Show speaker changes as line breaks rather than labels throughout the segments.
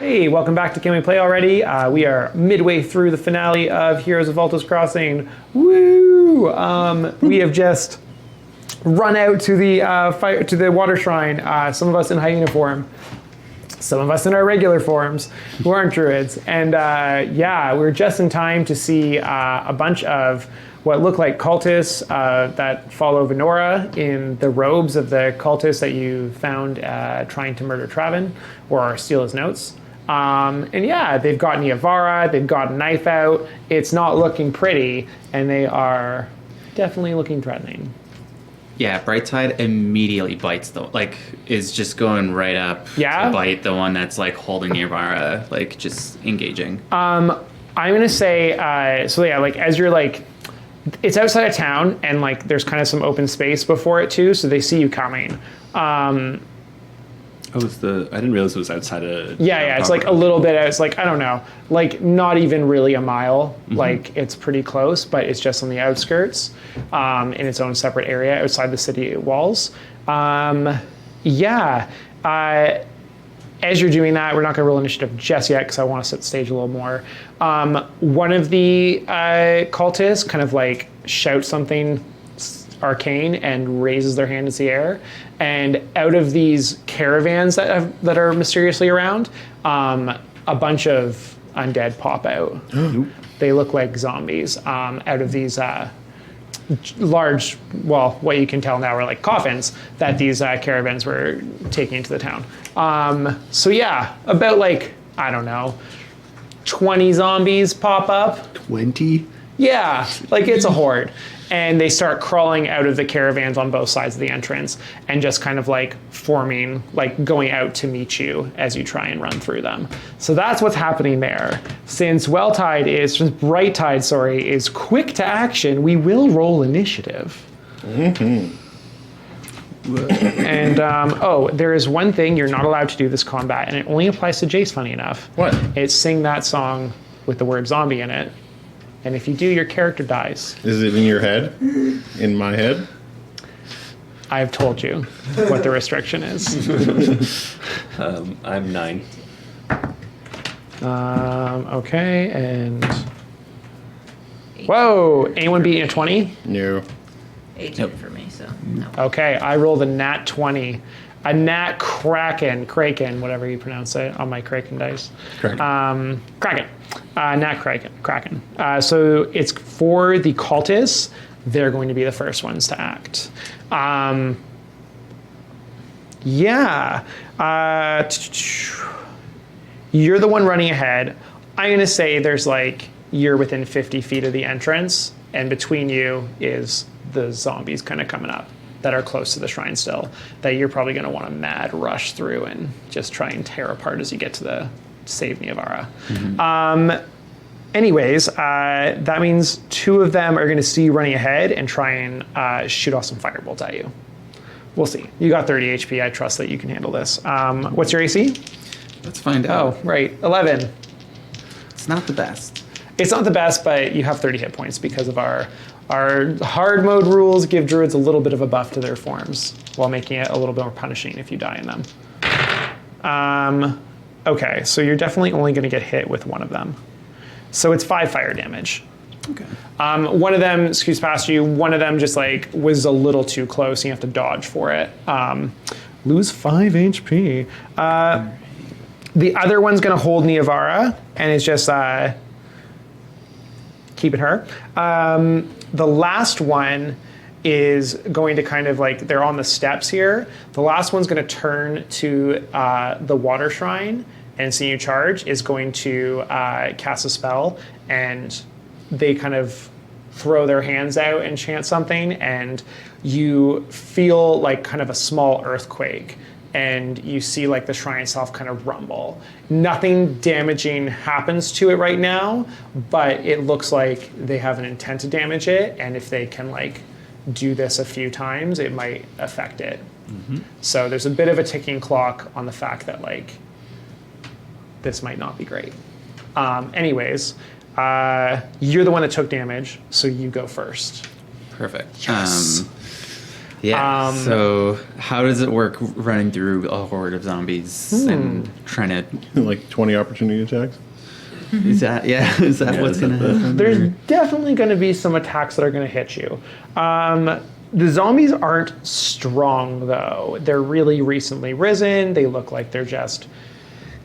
Hey, welcome back to Can We Play Already? We are midway through the finale of Heroes of Valto's Crossing. Woo! We have just run out to the water shrine. Some of us in high uniform, some of us in our regular forms who aren't druids, and we're just in time to see a bunch of what look like cultists that follow Venora in the robes of the cultists that you found trying to murder Traven or steal his notes. They've got Niavara, they've got a knife out. It's not looking pretty, and they are definitely looking threatening.
Yeah, Brightside immediately bites is just going right up to bite the one that's holding Niavara, just engaging.
I'm gonna say, as you're it's outside of town, and there's kind of some open space before it too, so they see you coming.
I didn't realize it was outside of...
Yeah, it's a little bit, it's I don't know, not even really a mile. Mm-hmm. It's pretty close, but it's just on the outskirts, in its own separate area outside the city walls. As you're doing that, we're not going to roll initiative just yet because I want to set the stage a little more. One of the cultists kind of shouts something arcane and raises their hand into the air, and out of these caravans that are mysteriously around, a bunch of undead pop out. They look like zombies out of these large, what you can tell now are coffins that these caravans were taking into the town. About I don't know, 20 zombies pop up.
20?
Yeah, it's a horde. And they start crawling out of the caravans on both sides of the entrance and just kind of forming, going out to meet you as you try and run through them. So that's what's happening there. Since Brightide is quick to action, we will roll initiative. Mm-hmm. And, there is one thing you're not allowed to do this combat, and it only applies to Jace, funny enough.
What?
It's sing that song with the word zombie in it. And if you do, your character dies.
Is it in your head? In my head?
I've told you what the restriction is.
I'm 9.
Okay, and... Whoa! Anyone beating a 20?
No.
18 for me, so no.
Okay, I rolled a nat 20. A nat kraken, whatever you pronounce it on my kraken dice.
Kraken.
Kraken. Nat kraken. So it's for the cultists. They're going to be the first ones to act. You're the one running ahead. I'm going to say there's you're within 50 feet of the entrance, and between you is the zombies kind of coming up that are close to the shrine still, that you're probably going to want to mad rush through and just try and tear apart as you get to the save Niavara. Mm-hmm. That means 2 of them are going to see you running ahead and try and shoot off some firebolts at you. We'll see. You got 30 HP. I trust that you can handle this. What's your AC?
Let's find out.
Oh, right. 11.
It's not the best.
It's not the best, but you have 30 hit points because of our hard mode rules give druids a little bit of a buff to their forms while making it a little bit more punishing if you die in them. Okay, so you're definitely only going to get hit with one of them. So it's 5 fire damage.
Okay.
One of them scoots past you. One of them just was a little too close and you have to dodge for it. Lose 5 HP. The other one's going to hold Niavara and is just keeping her. The last one is going to kind of they're on the steps here. The last one's going to turn to the water shrine and seeing you charge is going to cast a spell, and they kind of throw their hands out and chant something, and you feel kind of a small earthquake, and you see the shrine itself kind of rumble. Nothing damaging happens to it right now, but it looks like they have an intent to damage it, and if they can do this a few times, it might affect it. Mm-hmm. So there's a bit of a ticking clock on the fact that this might not be great. You're the one that took damage, so you go first.
Perfect.
Yes.
Yeah. So how does it work running through a horde of zombies and trying to
Like 20 opportunity attacks?
Is that what's going to happen?
There's definitely going to be some attacks that are going to hit you. The zombies aren't strong, though. They're really recently risen. They look like they're just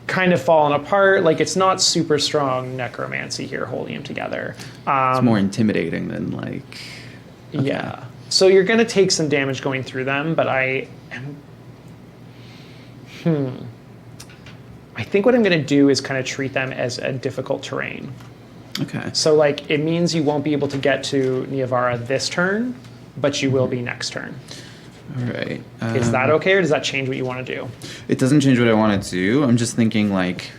kind of falling apart. Like, it's not super strong necromancy here holding them together.
It's more intimidating than like... Okay.
Yeah. So you're going to take some damage going through them, but I think what I'm going to do is kind of treat them as a difficult terrain.
Okay.
So, like, it means you won't be able to get to Niavara this turn, but you will be next turn.
All right.
Is that okay, or does that change what you want to do?
It doesn't change what I want to do. I'm just thinking, like,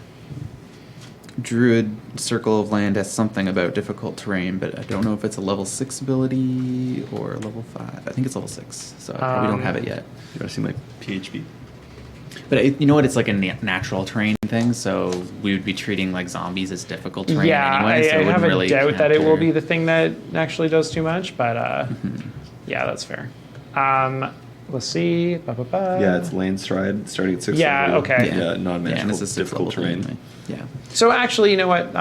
Druid Circle of Land has something about difficult terrain, but I don't know if it's a level 6 ability or level 5. I think it's level 6, so I probably don't have it yet.
You ever seen like PHP?
But you know what? It's like a natural terrain thing, so we would be treating like zombies as difficult terrain anyway. So
I
it
have a
really
doubt that it will be the thing that actually does too much, but yeah, that's fair. Let's see.
Yeah, it's lane stride starting at 6.
Yeah,
level.
okay.
Yeah, non-manageable,
this is
difficult terrain.
Anyway. Yeah.
So actually, you know what?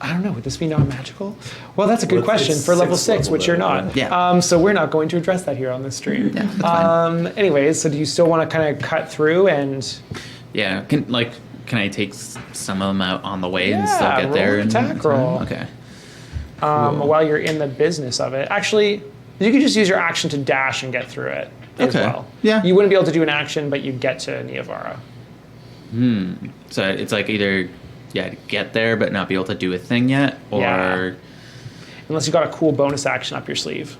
I don't know. Would this be non-magical? Well, that's a good question for level 6, which you're not.
Yeah.
So we're not going to address that here on this stream.
Yeah, that's fine.
Anyways, so do you still want to kind of cut through and?
Yeah. Can I take some of them out on the way and still
Yeah,
get there?
roll an attack roll.
Okay.
While you're in the business of it. Actually, you could just use your action to dash and get through it as
Okay.
well.
Yeah.
You wouldn't be able to do an action, but you'd get to Niavara.
So it's like either get there but not be able to do a thing yet, or
Unless you got a cool bonus action up your sleeve.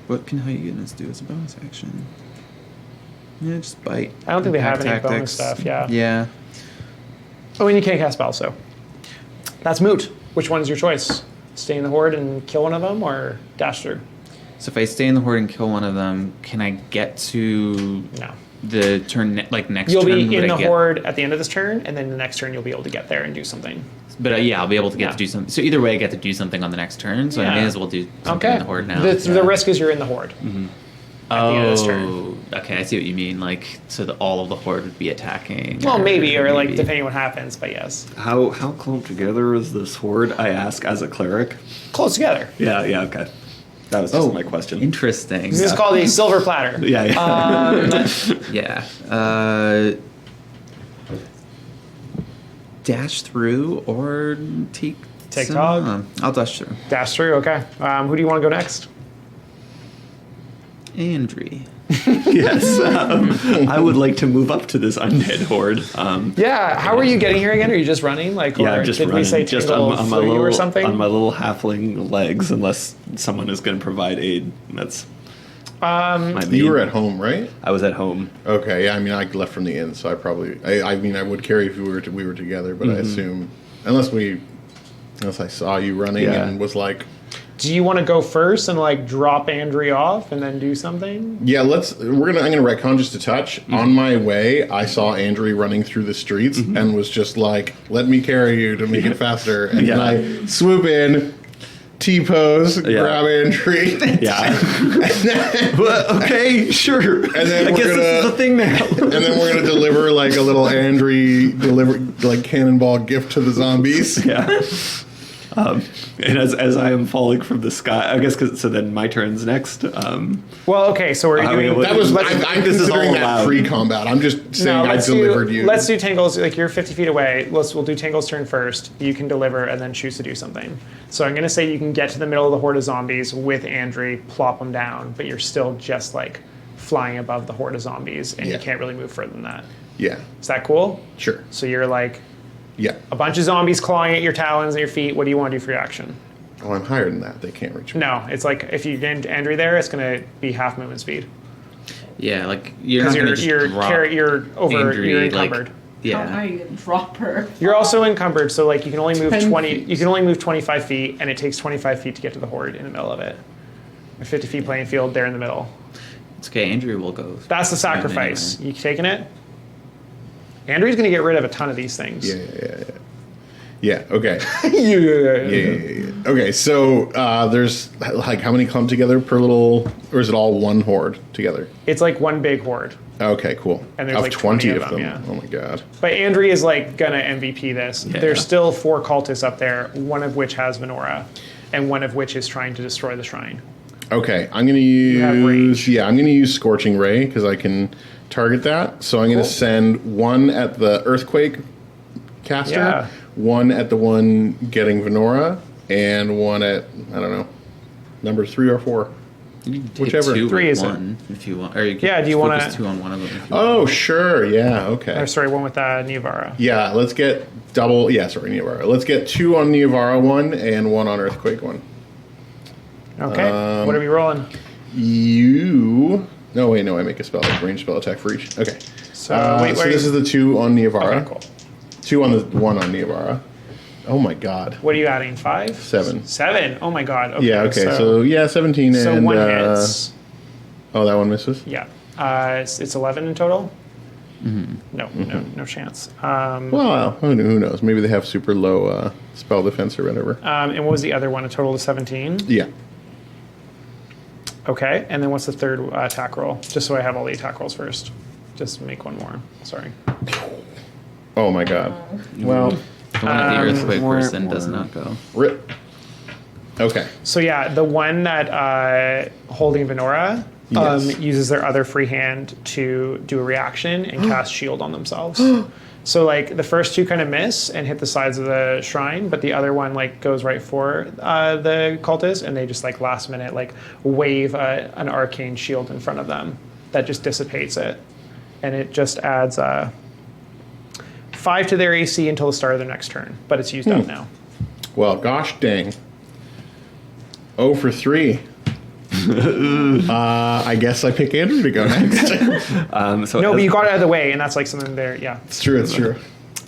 what can Hyenas do as a bonus action? Yeah, just bite.
I don't think they have
Attack
any bonus
tactics.
stuff, yeah.
Yeah.
Oh, and you can't cast spells, so. That's moot. Which one's your choice? Stay in the horde and kill one of them, or dash through?
So if I stay in the horde and kill one of them, can I get to
No.
the turn next
You'll
turn?
be
would
in
I
the
get-
horde at the end of this turn, and then the next turn you'll be able to get there and do something.
But yeah, I'll be able to get
Yeah.
to do something. So either way, I get to do something on the next turn. So I
Yeah.
may as well do something
Okay.
in the horde now.
The risk is you're in the horde. At the end of this turn.
Okay, I see what you mean. Like, so all of the horde would be attacking.
Well, maybe, or like depending what happens, but yes.
How clumped together is this horde? I ask as a cleric.
Close together.
Yeah, okay. That was just my question.
Interesting.
This is called a silver platter.
Yeah.
Yeah. Dash through or take some-
Tog?
I'll dash through.
Dash through, okay. Who do you want to go next?
Andry.
Yes. I would like to move up to this undead horde.
Yeah, how are you getting here again? Are you just running? Like,
Yeah,
or
just
did
running.
we say
Just
Tingle
on my
flew you
little
or something?
on my little halfling legs, unless someone is going to provide aid. That's my main.
You were at home, right?
I was at home.
Okay, yeah. I mean, I left from the inn, so I probably. I mean, I would carry if we were together, but I assume unless I saw you running
Yeah.
and was like,
Do you want to go first and like drop Andry off and then do something?
yeah, I'm gonna retcon just a touch. On my way, I saw Andrew running through the streets and was just like, "Let me carry you to make it faster." And then I swoop in, T-pose, grab Andrew.
Yeah. Well, okay, sure.
And then
I guess
we're
this is
gonna
the thing now.
and then we're gonna deliver like a little Andrew like cannonball gift to the zombies.
Yeah. And as I am falling from the sky, I guess so then my turn's next.
Well, okay, so are you doing...
mean,
That was
Let's-
I'm
this is all
considering that
allowed.
pre-combat. I'm just saying I
let's
delivered you.
Let's do Tangle's, like you're 50 feet away. We'll do Tangle's turn first. You can deliver and then choose to do something. So I'm going to say you can get to the middle of the horde of zombies with Andry, plop them down, but you're still just like flying above the horde of zombies and you
Yeah.
can't really move further than that.
Yeah,
Is that cool?
sure.
So you're like
Yeah.
a bunch of zombies clawing at your talons and your feet. What do you want to do for your action?
Oh, I'm higher than that. They can't reach me.
No, it's like if you get Andry there, it's going to be half movement speed.
Yeah, like you're not
Because
gonna just drop Andry,
you're
like-
encumbered.
How
Yeah.
high are you gonna drop her?
You're also encumbered, so like you can only move
10
20.
feet.
You can only move 25 feet, and it takes 25 feet to get to the horde in the middle of it. A 50 feet playing field, there in the middle.
It's okay. Andrew will go.
That's the sacrifice. You taking it? Andrew's going to get rid of a ton of these things.
Yeah. Yeah. Okay.
Yeah.
Yeah. Okay. So there's like how many clump together per little, or is it all one horde together?
It's like one big horde.
Okay. Cool.
And there's
of
like
20
20
of
of
them.
them, yeah.
Oh my god.
But Andri is like gonna MVP this.
Yeah.
There's still 4 cultists up there, one of which has menorah, and one of which is trying to destroy the shrine.
Okay. I'm gonna
have
use.
range.
Yeah. I'm gonna use Scorching Ray because I can target that. So I'm gonna
Cool.
send one at the Earthquake caster,
Yeah.
one at the one getting Venora, and one at I don't know, number 3 or 4.
You can take
Whichever.
2
3
with
is it?
one if you want. Or you can
Yeah, do you wanna-
focus 2 on one of them if you
Oh,
want.
sure. Yeah. Okay.
Or sorry, one with Niavara.
Yeah, let's get double. Yeah, sorry, Niavara. Let's get 2 on Niavara one and 1 on Earthquake one.
Okay. What are we rolling?
You. No, wait, no. I make a spell, like range spell attack for each. Okay.
So
So this is the 2 on Niavara.
Okay, cool.
2 on the 1 on Niavara. Oh my god.
What are you adding? 5?
7.
7. Oh my god. Okay,
Yeah. Okay. So yeah, 17
so
and.
one hits.
Oh, that one misses.
Yeah. It's 11 in total. No chance.
Well, who knows? Maybe they have super low spell defense or whatever.
And what was the other one? A total of 17.
Yeah.
Okay. And then what's the third attack roll? Just so I have all the attack rolls first. Just make one more. Sorry.
Oh my god. Well,
The one at the earthquake person does not go.
rip. Okay.
So yeah, the one that holding Venora
Yes.
uses their other free hand to do a reaction and cast shield on themselves. So like the first 2 kind of miss and hit the sides of the shrine, but the other one like goes right for the cultist, and they just like last minute like wave an arcane shield in front of them that just dissipates it, and it just adds 5 to their AC until the start of their next turn, but it's used up now.
Well, gosh dang. 0 for 3. I guess I pick Andrew to go next.
So
No,
as,
but you got it out of the way, and that's like something there. Yeah.
It's true. It's true.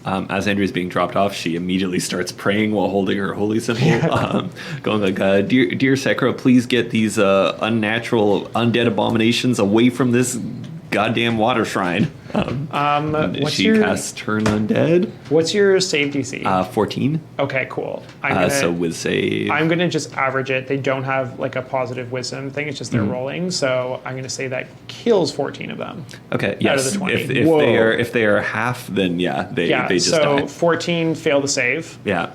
as Andrea's being dropped off, she immediately starts praying while holding her holy symbol, going like, "Dear Sekra, please get these unnatural undead abominations away from this goddamn water shrine."
What's
She
your
casts Turn Undead.
What's your save DC?
14.
Okay, cool. I'm
So with save.
I'm gonna just average it. They don't have like a positive wisdom thing. It's just they're rolling. So I'm gonna say that kills 14 of them.
Okay.
out
Yes.
of the 20.
If
Whoa.
they are half, then yeah, they just
so
die.
14 fail the save.
Yeah.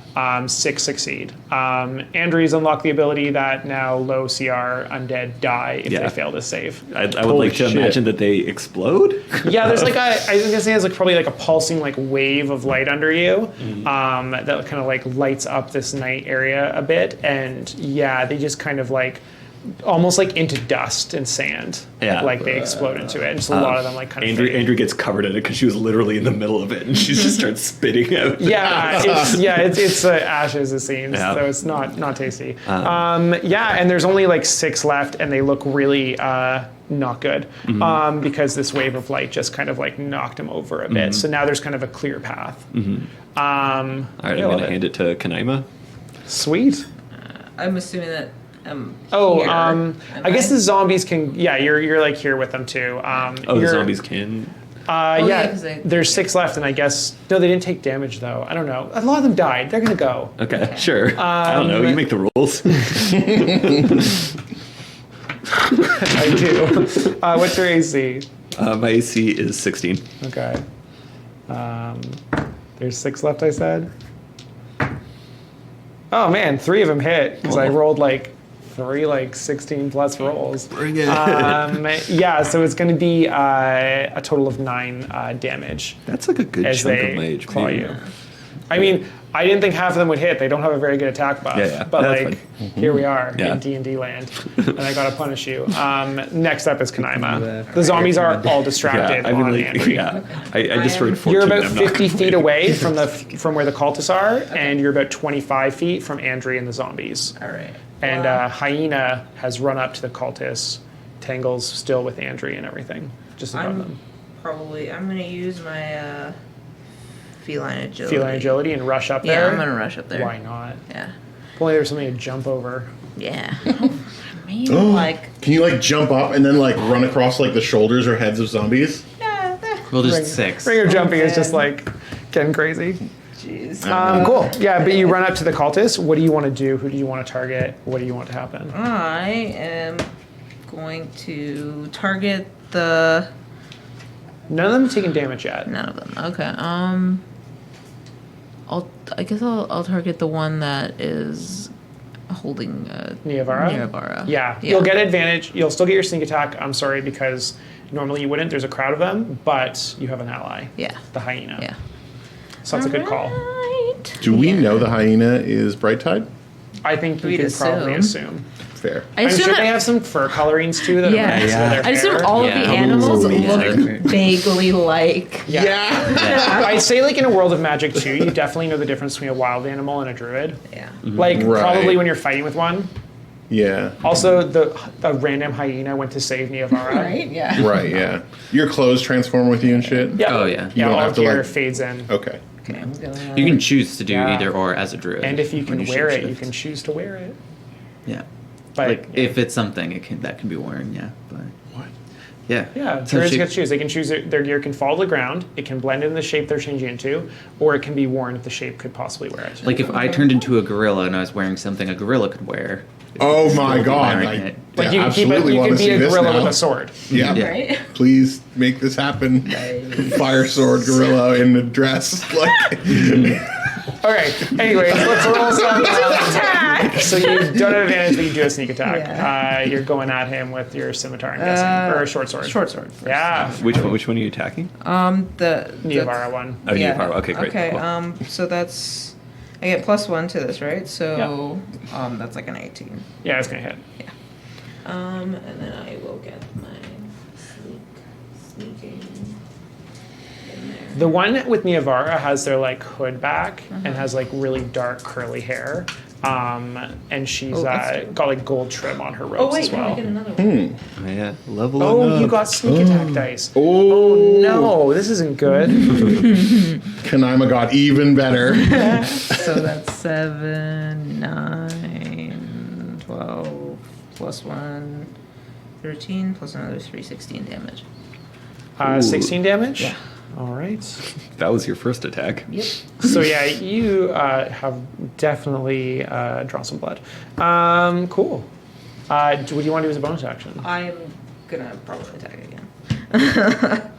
6 succeed. Andrews unlock the ability that now low CR undead die if
Yeah.
they fail to save.
I would
Holy
like to
shit.
imagine that they explode.
Yeah, there's like I was gonna say it's like probably like a pulsing like wave of light under you, that kind of like lights up this night area a bit, and yeah, they just kind of like almost like into dust and sand.
Yeah.
like they explode into it, and just a lot of them like kind of.
Andrew gets covered in it because she was literally in the middle of it, and she just starts spitting out.
It's ashes it seems,
Yeah.
so it's not tasty. And there's only like 6 left, and they look really not good because this wave of light just kind of like knocked them over a bit. So now there's kind of a clear path.
All right, I'm gonna hand it to Kanaima.
Sweet.
I'm assuming that.
Oh,
here.
I guess the zombies can. Yeah, you're like here with them too.
The
you're-
zombies can.
yeah, 'cause they-
there's 6 left, and I guess no, they didn't take damage though. I don't know. A lot of them died. They're gonna go.
Okay, sure. I don't know. You make the rules.
I do. What's your AC?
My AC is 16.
Okay. There's 6 left. I said. Oh man, 3 of them hit because I rolled like 3 like 16 plus rolls.
Bring it.
Yeah, so it's going to be a total of 9 damage
That's like a good
as
chunk
they
of my HP.
claw you. I mean, I didn't think half of them would hit. They don't have a very good attack buff.
Yeah,
But
that's
like,
fine.
here we are
Yeah.
in D&D land, and I gotta punish you. Next up is Kanaima. The zombies are all distracted
I mean,
on
like,
Andrew.
yeah. I destroyed 14.
You're about
I'm not
50 feet
complaining.
away from where the cultists are, and you're about 25 feet from Andri and the zombies.
All right.
And Hyena has run up to the cultists. Tangle's still with Andri and everything, just above them.
I'm gonna use my feline agility.
Feline agility and rush up
Yeah,
there.
I'm gonna rush up there.
Why not?
Yeah.
If only there was something to jump over.
Yeah. I mean, like,
Can you like jump up and then like run across like the shoulders or heads of zombies?
yeah.
Well, there's 6.
Ringer jumping is
man.
just like getting crazy.
Jeez.
Cool. Yeah, but you run up to the cultist. What do you want to do? Who do you want to target? What do you want to happen?
I am going to target the.
None of them have taken damage yet.
None of them. Okay. I guess I'll target the one that is holding
Niavara?
Niavara.
Yeah, you'll get advantage. You'll still get your sneak attack. I'm sorry, because normally you wouldn't. There's a crowd of them, but you have an ally.
Yeah.
The hyena.
Yeah.
So that's a good call.
Right.
Do we know the hyena is Bright Tide?
I think you
We'd
could probably
assume.
assume.
Fair.
I
I'm
assume
sure
that,
they have some fur colorings too that
Yeah.
are nice
Yeah.
with their
I assume
hair.
all
Yeah.
of the animals
Ooh, yeah.
look vaguely like.
Yeah. I'd say like in a world of magic too, you definitely know the difference between a wild animal and a druid.
Yeah.
Like
Right.
probably when you're fighting with one.
Yeah.
Also, a random hyena went to save Niavara.
Right. Yeah.
Right, yeah. Your clothes transform with you and shit?
Yeah.
Oh, yeah.
You
Yeah,
don't
all
have
of
to,
gear
like-
fades in.
Okay.
Okay. I'm gonna.
You can choose to do
Yeah.
either or as a druid.
And if you
when
can wear it, you
shift.
can choose to wear it.
Yeah.
But
Like if it's something, that can be worn. Yeah. But
What?
yeah.
yeah,
So
druids
she-
get to choose. They can choose their gear can fall to the ground, it can blend in the shape they're changing into, or it can be worn if the shape could possibly wear it.
Like if I turned into a gorilla and I was wearing something a gorilla could wear.
Oh my
Still
god.
wearing
I
it.
Like you can keep it,
absolutely
you
want
can
to
be
see
a
this
gorilla
now.
with a sword.
Yeah.
Yeah.
Right.
Please make this happen. Fire sword gorilla in a dress. Like
Okay, anyways, let's roll some attack. So you don't have advantage, but you do have sneak attack.
Yeah.
You're going at him with your scimitar, I'm guessing, or a short sword.
Short sword. First.
Yeah,
Which one are you attacking?
The
Niavara one.
Oh, Niavara. Okay, great.
Okay.
Cool.
So that's I get +1 to this, right? So that's like an 18.
Yeah, it's gonna hit.
And then I will get my sneaking in there.
The one with Niavara has their like hood back and has like really dark curly hair. And she's
Oh, that's
got like gold trim on her
Oh
robes
wait,
as
no, I
well.
get another one.
Oh, yeah, level
Oh,
up.
you got sneak attack dice.
Oh,
No, this isn't good.
Kanaima got even better.
So that's 7, 9, 12 +1, 13 plus another 3, 16 damage.
Ooh.
16 damage?
Yeah.
All right.
That was your first attack.
Yep.
So yeah, you have definitely drawn some blood. Cool. What do you want to do as a bonus action?
I'm gonna probably attack again.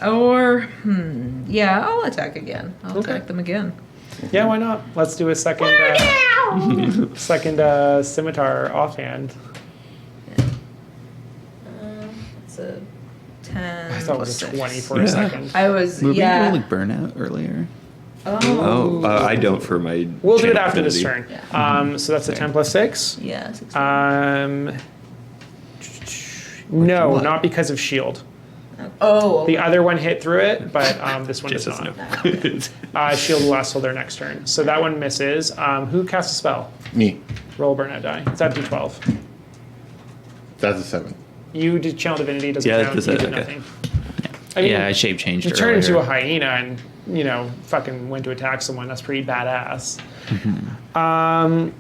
Or, yeah, I'll attack again. I'll
Okay.
attack them again.
Yeah, why not? Let's do a second scimitar offhand.
It's a 10.
I thought it was
plus
a
6.
20 for a second.
I was,
Were we
yeah.
rolling burnout earlier?
Oh, I don't for my.
We'll do it
channel
after this
affinity.
turn. So that's a 10 plus 6.
Yeah, 16.
No,
what?
not because of shield.
Oh,
The other one hit through it, but this one
Just
does
doesn't
not.
know.
Shield will last till their next turn. So that one misses. Who casts a spell?
Me.
Roll burnout die. Is that d12?
That's a 7.
You did channel divinity, doesn't
Yeah,
count.
does
You
it?
did
Okay.
nothing. I mean,
Yeah, I shape changed.
you turn into a
earlier.
hyena and fucking went to attack someone. That's pretty badass.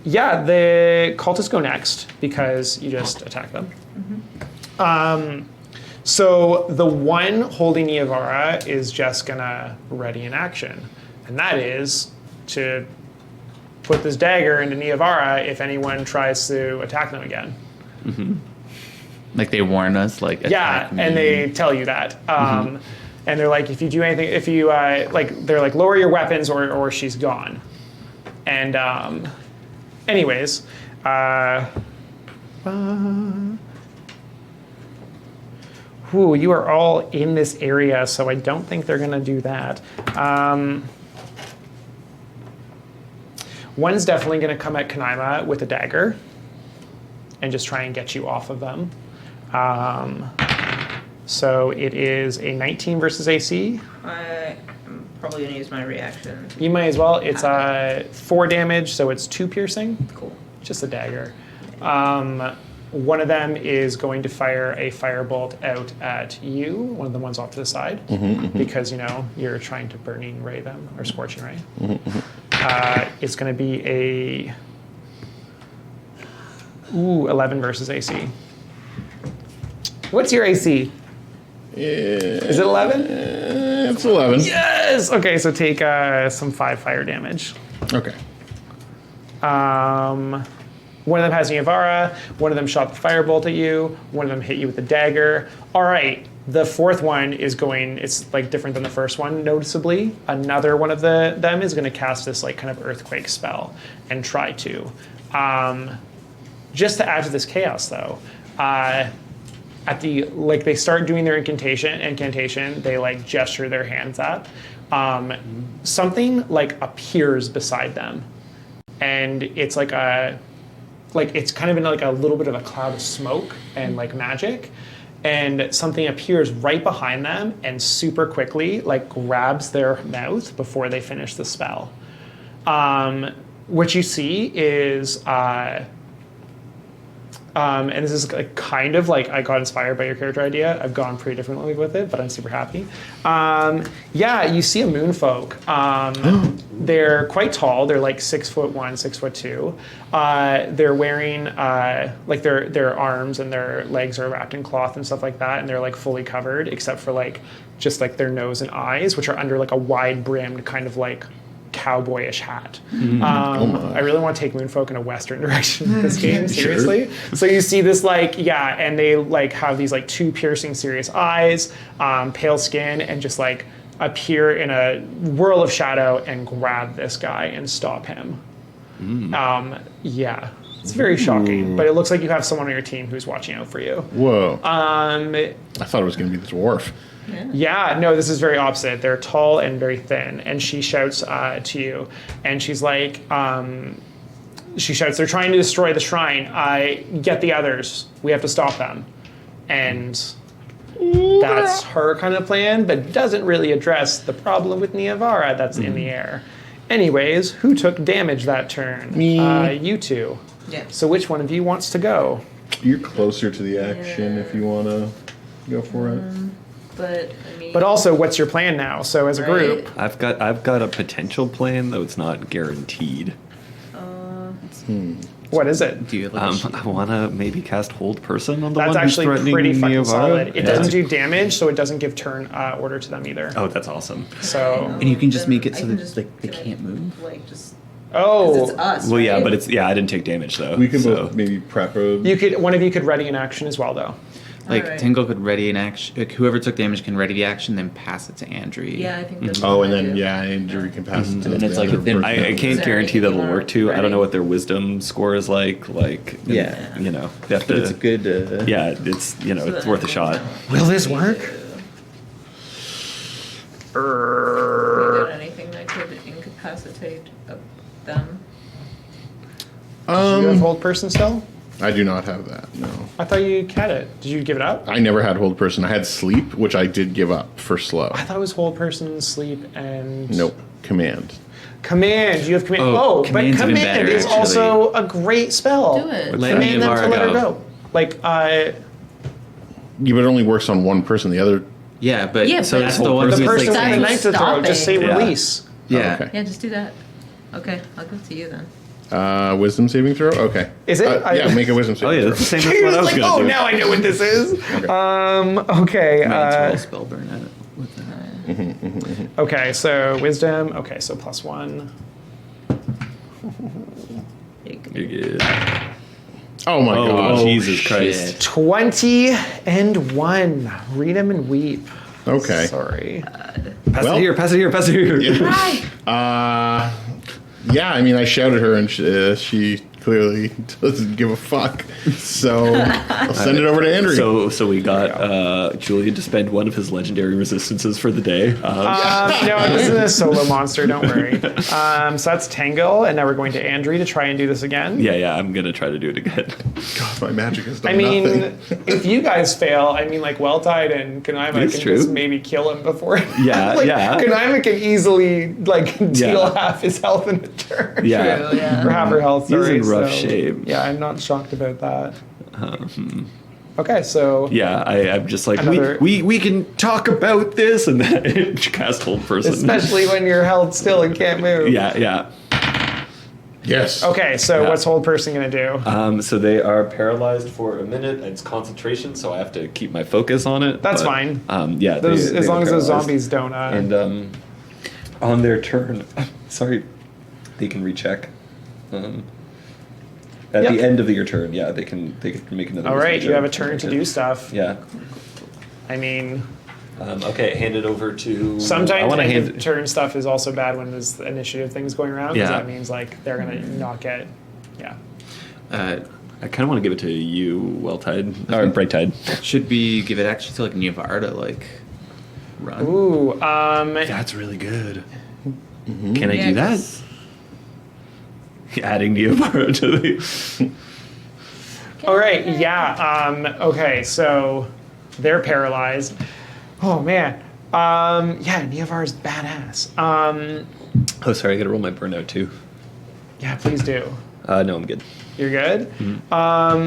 Yeah, the cultists go next because you just attack them. So the one holding Niavara is just gonna ready in action, and that is to put this dagger into Niavara if anyone tries to attack them again.
Like they warn us, like
Yeah,
attack
and
me.
they tell you that. And they're like, if you do anything, if you they're like, lower your weapons or she's gone. And anyways, you are all in this area, so I don't think they're gonna do that. One's definitely gonna come at Kanaima with a dagger and just try and get you off of them. So it is a 19 versus AC.
I'm probably gonna use my reaction.
You might as well. It's 4 damage, so it's 2 piercing.
Cool.
Just a dagger. One of them is going to fire a firebolt out at you, one of the ones off to the side, because you're trying to burning ray them or scorching ray. It's going to be a 11 versus AC. What's your AC? Is it 11?
That's 11.
Yes. Okay, so take some 5 fire damage.
Okay.
One of them has Niavara. One of them shot the firebolt at you. One of them hit you with the dagger. All right. The fourth one is going. It's like different than the first one, noticeably. Another one of them is going to cast this like kind of earthquake spell and try to. Just to add to this chaos, though, at the like they start doing their incantation. They like gesture their hands up. Something like appears beside them, and it's like it's kind of in like a little bit of a cloud of smoke and like magic, and something appears right behind them and super quickly like grabs their mouth before they finish the spell. What you see is and this is like kind of like I got inspired by your character idea. I've gone pretty differently with it, but I'm super happy. Yeah, you see a moonfolk. They're quite tall. They're like 6'1", 6'2". They're wearing like their arms and their legs are wrapped in cloth and stuff like that, and they're like fully covered except for like just like their nose and eyes, which are under like a wide brimmed kind of like cowboyish hat. I really want to take Moonfolk in a Western direction in this game, seriously. Sure. So you see this like, yeah, and they like have these like 2 piercing serious eyes, pale skin, and just like appear in a whirl of shadow and grab this guy and stop him. Yeah, it's very shocking, but it looks like you have someone on your team who's watching out for you.
Whoa. I thought it was going to be the dwarf.
Yeah, no, this is very opposite. They're tall and very thin. And she shouts to you, and she's like, she shouts, they're trying to destroy the shrine. Get the others. We have to stop them. And that's her kind of plan, but doesn't really address the problem with Niavara that's in the air. Anyways, who took damage that turn?
Me.
You two.
Yeah.
So which one of you wants to go?
You're closer to the action if you want to go for it.
But I mean,
But also, what's your plan now? So as a group,
I've got a potential plan, though it's not guaranteed.
what is it?
Do you like
I want to maybe cast Hold Person on the
That's
one who's
actually
threatening
pretty fucking
Niavara.
solid. It
Yeah.
doesn't do damage, so it doesn't give turn order to them either.
Oh, that's awesome.
So,
And you can just
then
make it
I
so
can
that
just-
like they
can I,
can't move?
Like just
oh,
it's us.
Well, yeah,
right?
but I didn't take damage though.
We can
so.
both maybe prep a...
one of you could ready an action as well, though.
Like
Alright.
Tingle could ready an action. Like, whoever took damage can ready the action, then pass it to Andrea.
Yeah, I think that's
Oh,
what
and
I
then,
do.
yeah, Andrew can pass it to
And
the
it's like
other
within-
person.
I can't
Is there
guarantee
anything
that'll
you
work
want
too. I don't
ready?
know what their wisdom score is like.
Yeah.
you know, they have
But
to.
it's a good.
Yeah, it's
So
it's
then
worth
I
a shot.
Will this work?
Without anything that could incapacitate them.
Do you have hold person still?
I do not have that, no.
I thought you had it. Did you give it up?
I never had hold person. I had sleep, which I did give up for slow.
I thought it was hold person, sleep, and
Nope. Command.
Command. You have command.
Oh,
but
command's even
command
better,
is also a great spell.
Do it.
Let
Command them to
Niavara
let her
go.
go. Like,
Yeah, but it only works on one person. The other...
Yeah, but
Yeah,
so
but
that's
the
the one
the
who's
person with
like
the
saying,
knife to throw,
Stop
just
it.
say
Yeah.
release.
yeah.
Oh, okay.
Yeah, just do that. Okay, I'll go to you then.
Wisdom saving throw? Okay.
Is it?
Yeah, make a wisdom
Oh
saving
yeah,
throw.
that's the same as
He
what I
was
was
like,
gonna
oh,
do.
now I know what this is. Okay.
Might as well spell burn at it with that.
Okay, so wisdom. Okay, so +1.
You're good.
Oh my god.
Oh, Jesus
shit.
Christ.
21. Read them and weep.
Okay.
Sorry.
Pass
Well-
it here. Pass it here. Pass it here.
Yeah, I mean, I shouted her and she clearly doesn't give a fuck. So I'll send it over to Andrew.
So we got Julian to spend one of his legendary resistances for the day.
No, this is a solo monster. Don't worry. So that's Tangle, and now we're going to Andrew to try and do this again.
yeah, I'm gonna try to do it again.
God, my magic has done
I mean,
nothing.
if you guys fail, I mean, like Well-Tide and Kanaima
It's
can
true.
just maybe kill him before.
Yeah,
like,
yeah.
Kanaima can easily like deal
Yeah.
half his health in a turn.
Yeah.
True, yeah.
Or half her health.
He's
Sorry,
in rough
so-
shape.
Yeah, I'm not shocked about that. Okay, so
Yeah, I'm just like
Another-
we can talk about this and then cast Hold Person.
especially when you're held still and can't move.
Yeah.
Yes.
Okay, so
Yeah.
what's hold person gonna do?
So they are paralyzed for a minute. It's concentration, so I have to keep my focus on it.
That's
but,
fine.
Yeah,
As long as those
paralyzed.
zombies don't.
And on their turn, sorry, they can recheck. At
Yep.
the end of your turn, yeah, they can make another.
All right,
wisdom
you have a
check.
turn to do stuff.
Yeah.
I mean,
Okay, hand it over to. I
sometimes
want to
end
hand.
of turn stuff is also bad when there's initiative things going around. Because
Yeah.
that means like they're gonna not get. Yeah.
I kind of want to give it to you, Well Tide or Bright Tide.
Should we give it actually to like Niavar to like run?
Ooh.
That's really good. Can I
Yeah,
do that?
'cause-
Adding Neobaro to the.
All right. Yeah. Okay. So they're paralyzed. Oh man. Yeah. Niavar is badass.
Oh, sorry, I got to roll my burnout too.
Yeah. Please do.
No, I'm good.
You're good.
Let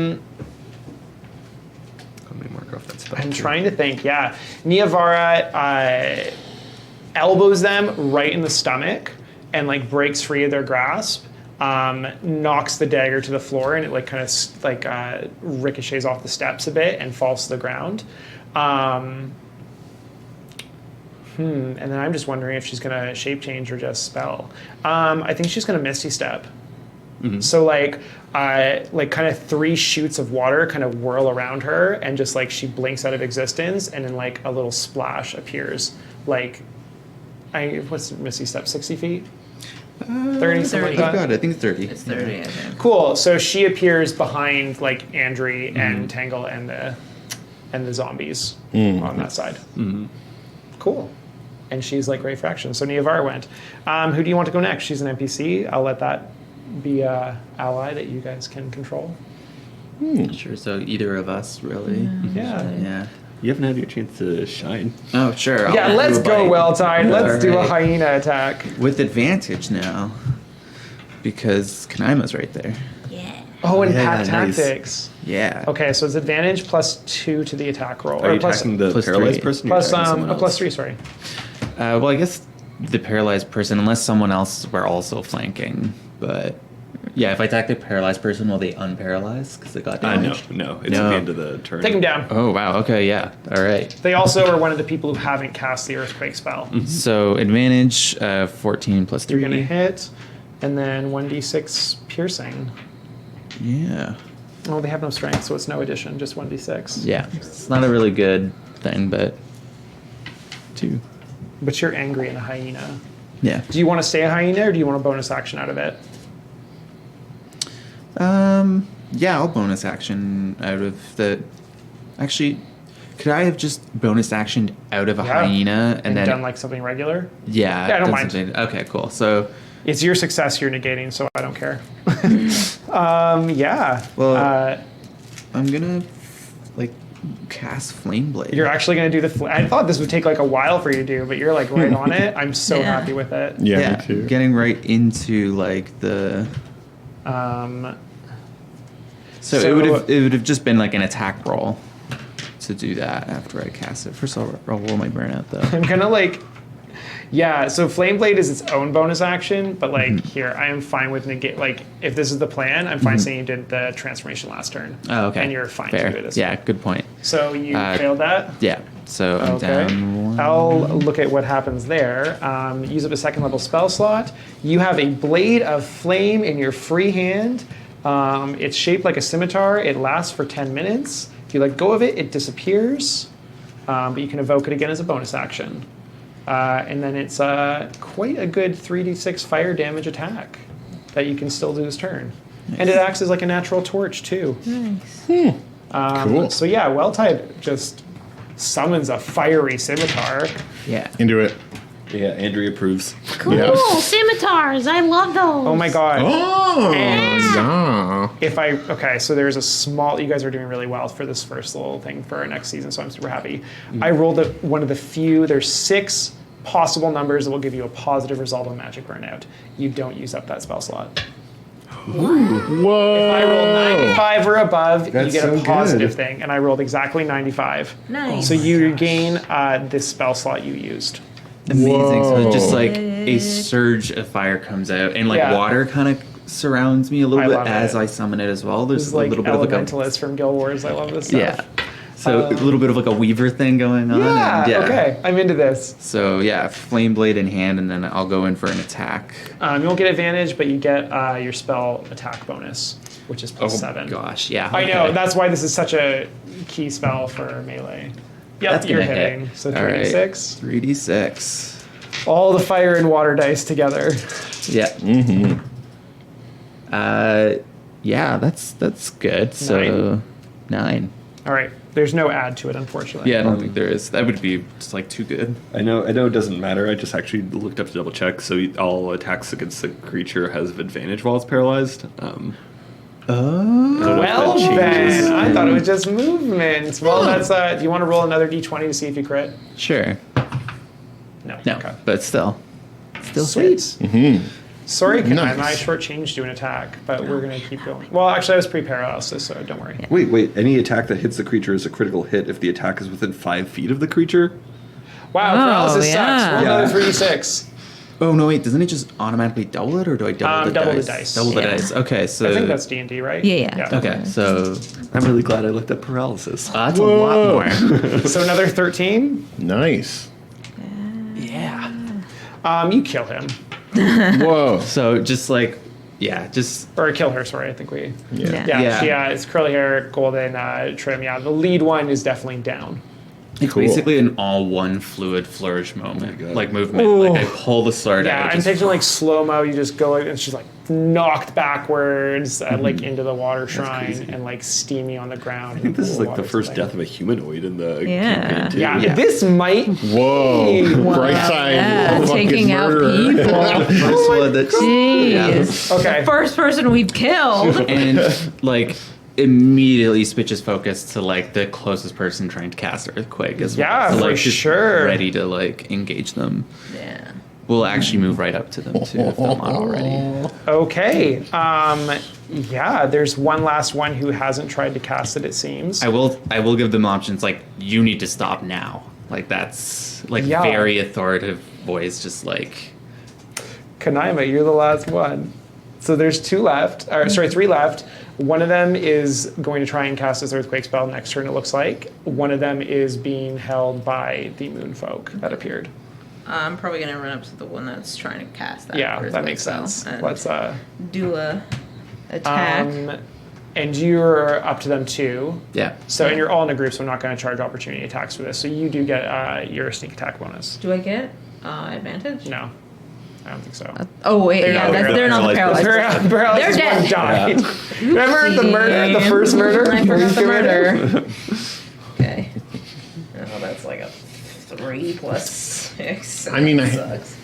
me mark off that spell.
I'm
too.
trying to think. Yeah. Niavara elbows them right in the stomach and like breaks free of their grasp. Knocks the dagger to the floor and it like kind of ricochets off the steps a bit and falls to the ground. And then I'm just wondering if she's gonna shape change or just spell. I think she's gonna Misty Step. So like kind of 3 shoots of water kind of whirl around her and just like she blinks out of existence and then like a little splash appears. Like, what's Misty Step? 60 feet? 30, something like
I've
that.
got it. I think it's 30.
It's 30, I think.
Cool. So she appears behind like Andri and Tangle and the zombies on that side. Cool. And she's like great for action. So Niavar went. Who do you want to go next? She's an NPC. I'll let that be a ally that you guys can control.
Sure. So either of us, really.
Yeah.
Yeah.
You haven't had your chance to shine.
Oh, sure.
Yeah,
I'll
let's
do a
go
bite.
well timed. Let's do a
Alright.
hyena attack.
With advantage now, because Kanaima's right there.
Yeah.
Oh, and
Yeah,
pack
nice.
tactics.
Yeah.
Okay, so it's advantage +2 to the attack roll.
Are you
plus,
attacking the
plus
paralyzed
3.
person? or
plus,
attacking someone
a
else?
+3, sorry.
Well, I guess the paralyzed person, unless someone else were also flanking, but yeah, if I attack the paralyzed person, will they unparalyze because they got
No,
damaged?
no, it's
No.
at the end of the turn.
Take him down.
Oh wow. Okay. Yeah. All right.
They also are one of the people who haven't cast the earthquake spell.
So advantage 14 plus 3.
You're gonna hit, and then 1d6 piercing.
Yeah.
Oh, they have no strength, so it's no addition, just 1d6.
Yeah. It's not a really good thing, but 2.
But you're angry and a hyena.
Yeah.
Do you want to stay a hyena, or do you want a bonus action out of it?
Yeah, I'll bonus action out of the. Actually, could I have just bonus actioned out of a
Yeah.
hyena and then
done like something regular?
yeah,
Yeah, I don't
done
mind.
something- Okay, cool. So
It's your success you're negating, so I don't care. Yeah.
Well, I'm gonna like cast flame blade.
You're actually going to do the. I thought this would take like a while for you to do, but you're like right on it. I'm so
Yeah.
happy with it.
Yeah, me too.
getting right into like the. So,
So-
it would have just been like an attack roll to do that after I cast it. First, I'll roll my burnout though.
I'm gonna like. Yeah, so Flame Blade is its own bonus action, but like
Mm-hmm.
here, I am fine with negate. Like, if this is the plan, I'm fine saying you did the transformation last turn.
Oh, okay.
And you're fine
Fair.
to do it as
Yeah,
well.
good point.
So you
Uh,
failed that?
Yeah. So I'm
Okay.
down 1.
I'll look at what happens there. Use up a second level spell slot. You have a blade of flame in your free hand. It's shaped like a scimitar. It lasts for 10 minutes. If you let go of it, it disappears. But you can evoke it again as a bonus action. And then it's quite a good 3d6 fire damage attack that you can still do this turn. And it acts as like a natural torch too.
Nice.
Cool.
So yeah, Well-Tide just summons a fiery scimitar.
Yeah.
Into it.
Yeah, Andrea approves.
Cool,
Yeah.
scimitars. I love those.
Oh my god.
Oh, yeah.
Okay, so there's a small. You guys are doing really well for this first little thing for our next season, so I'm super happy. I rolled one of the few. There's 6 possible numbers that will give you a positive result on Magic Burnout. You don't use up that spell slot.
Whoa.
I rolled 95 or above,
That's
you get a
so
positive
good.
thing, and I rolled exactly 95.
Nice.
So you gain this spell slot you used.
Amazing. So
Whoa.
just like a surge of fire comes out and like
Yeah.
water kind of surrounds me a little
I
bit
love
as
it.
I summon it as well.
This
There's
is
a
like
little bit of like a
Elementalist from Guild Wars. I love this stuff.
yeah. So a little bit of like a weaver thing going on.
Yeah,
and
okay. I'm into this.
So yeah, flame blade in hand, and then I'll go in for an attack.
You won't get advantage, but you get your spell attack bonus, which is plus 7.
Gosh, yeah.
I know.
okay.
That's why this is such a key spell for melee. Yep,
That's
you're
gonna
hitting.
hit.
So
All right.
3d6.
3d6.
All the fire and water dice together.
Yeah.
Mm-hmm.
Yeah, that's good. So 9.
All right. There's no add to it, unfortunately.
Yeah, I don't think there is. That would be just like too good.
I know it doesn't matter. I just actually looked up to double check. So all attacks against the creature has advantage while it's paralyzed.
Well then, I thought it was just movement. Well, that's. Do you want to roll another d20 to see if you crit?
Sure.
No.
No,
Okay.
but still
Sweet.
hits.
Sorry, Kanai,
Nice.
I shortchanged you an attack, but we're gonna keep going. Well, actually, I was pre-paralysis, so don't worry.
Wait. Any attack that hits the creature is a critical hit if the attack is within 5 feet of the creature.
Wow,
Oh,
paralysis
yeah.
sucks. Roll
Yeah.
another 3d6.
Oh no, wait! Doesn't it just automatically double it, or do I double the
Double the
dice?
dice.
Double the
Yeah.
dice. Okay, so
I think that's D&D, right?
Yeah.
okay. So
I'm really glad I looked up paralysis.
that's a lot more.
So another 13.
Nice.
Yeah.
You kill him.
Whoa.
So just like, yeah, just
Or kill her, sorry, I think we...
Yeah.
Yeah,
Yeah.
she it's curly hair, golden trim. Yeah, the lead one is definitely down.
it's
Cool.
basically an all one fluid flourish moment,
God.
like movement. Like I pull the sword
Yeah,
out.
I'm
just-
picturing like slow-mo, you just go like, and she's like knocked backwards, like into the water shrine
crazy.
and like steamy on the ground.
I think this is like the first death of a humanoid in the
Yeah.
campaign too.
Yeah, this might
Whoa. Bright side.
Yeah,
fucking
taking out
murderer.
people.
First one that
Jeez.
Okay.
The first person we've killed.
and like immediately switches focus to like the closest person trying to cast earthquake as well.
Yeah,
so,
for
like, just
sure.
ready to like engage them.
Yeah.
We'll actually move right up to them too if they're not already.
Okay. Yeah, there's one last one who hasn't tried to cast it seems.
I will give them options like you need to stop now. Like that's like
Yeah.
very authoritative voice, just like
Kanaima, you're the last one. So there's 2 left, or sorry, 3 left. One of them is going to try and cast this earthquake spell next turn, it looks like. One of them is being held by the moon folk that appeared.
I'm probably gonna run up to the one that's trying to cast that.
Yeah, that
earthquake
makes
spell
sense.
and
Let's
do a attack.
and you're up to them too.
yeah.
So and you're all in a group, so I'm not going to charge opportunity attacks for this. So you do get your sneak attack bonus.
Do I get advantage?
No, I don't think so.
Oh wait,
They're
yeah,
not
they're not the
paralyzed.
paralyzed.
Paralysis
They're
one
dead.
died. Remember the murder, the first murder?
I forgot the
Were you doing it?
murder. Okay. Oh, that's like a 3 plus 6.
I mean,
sucks.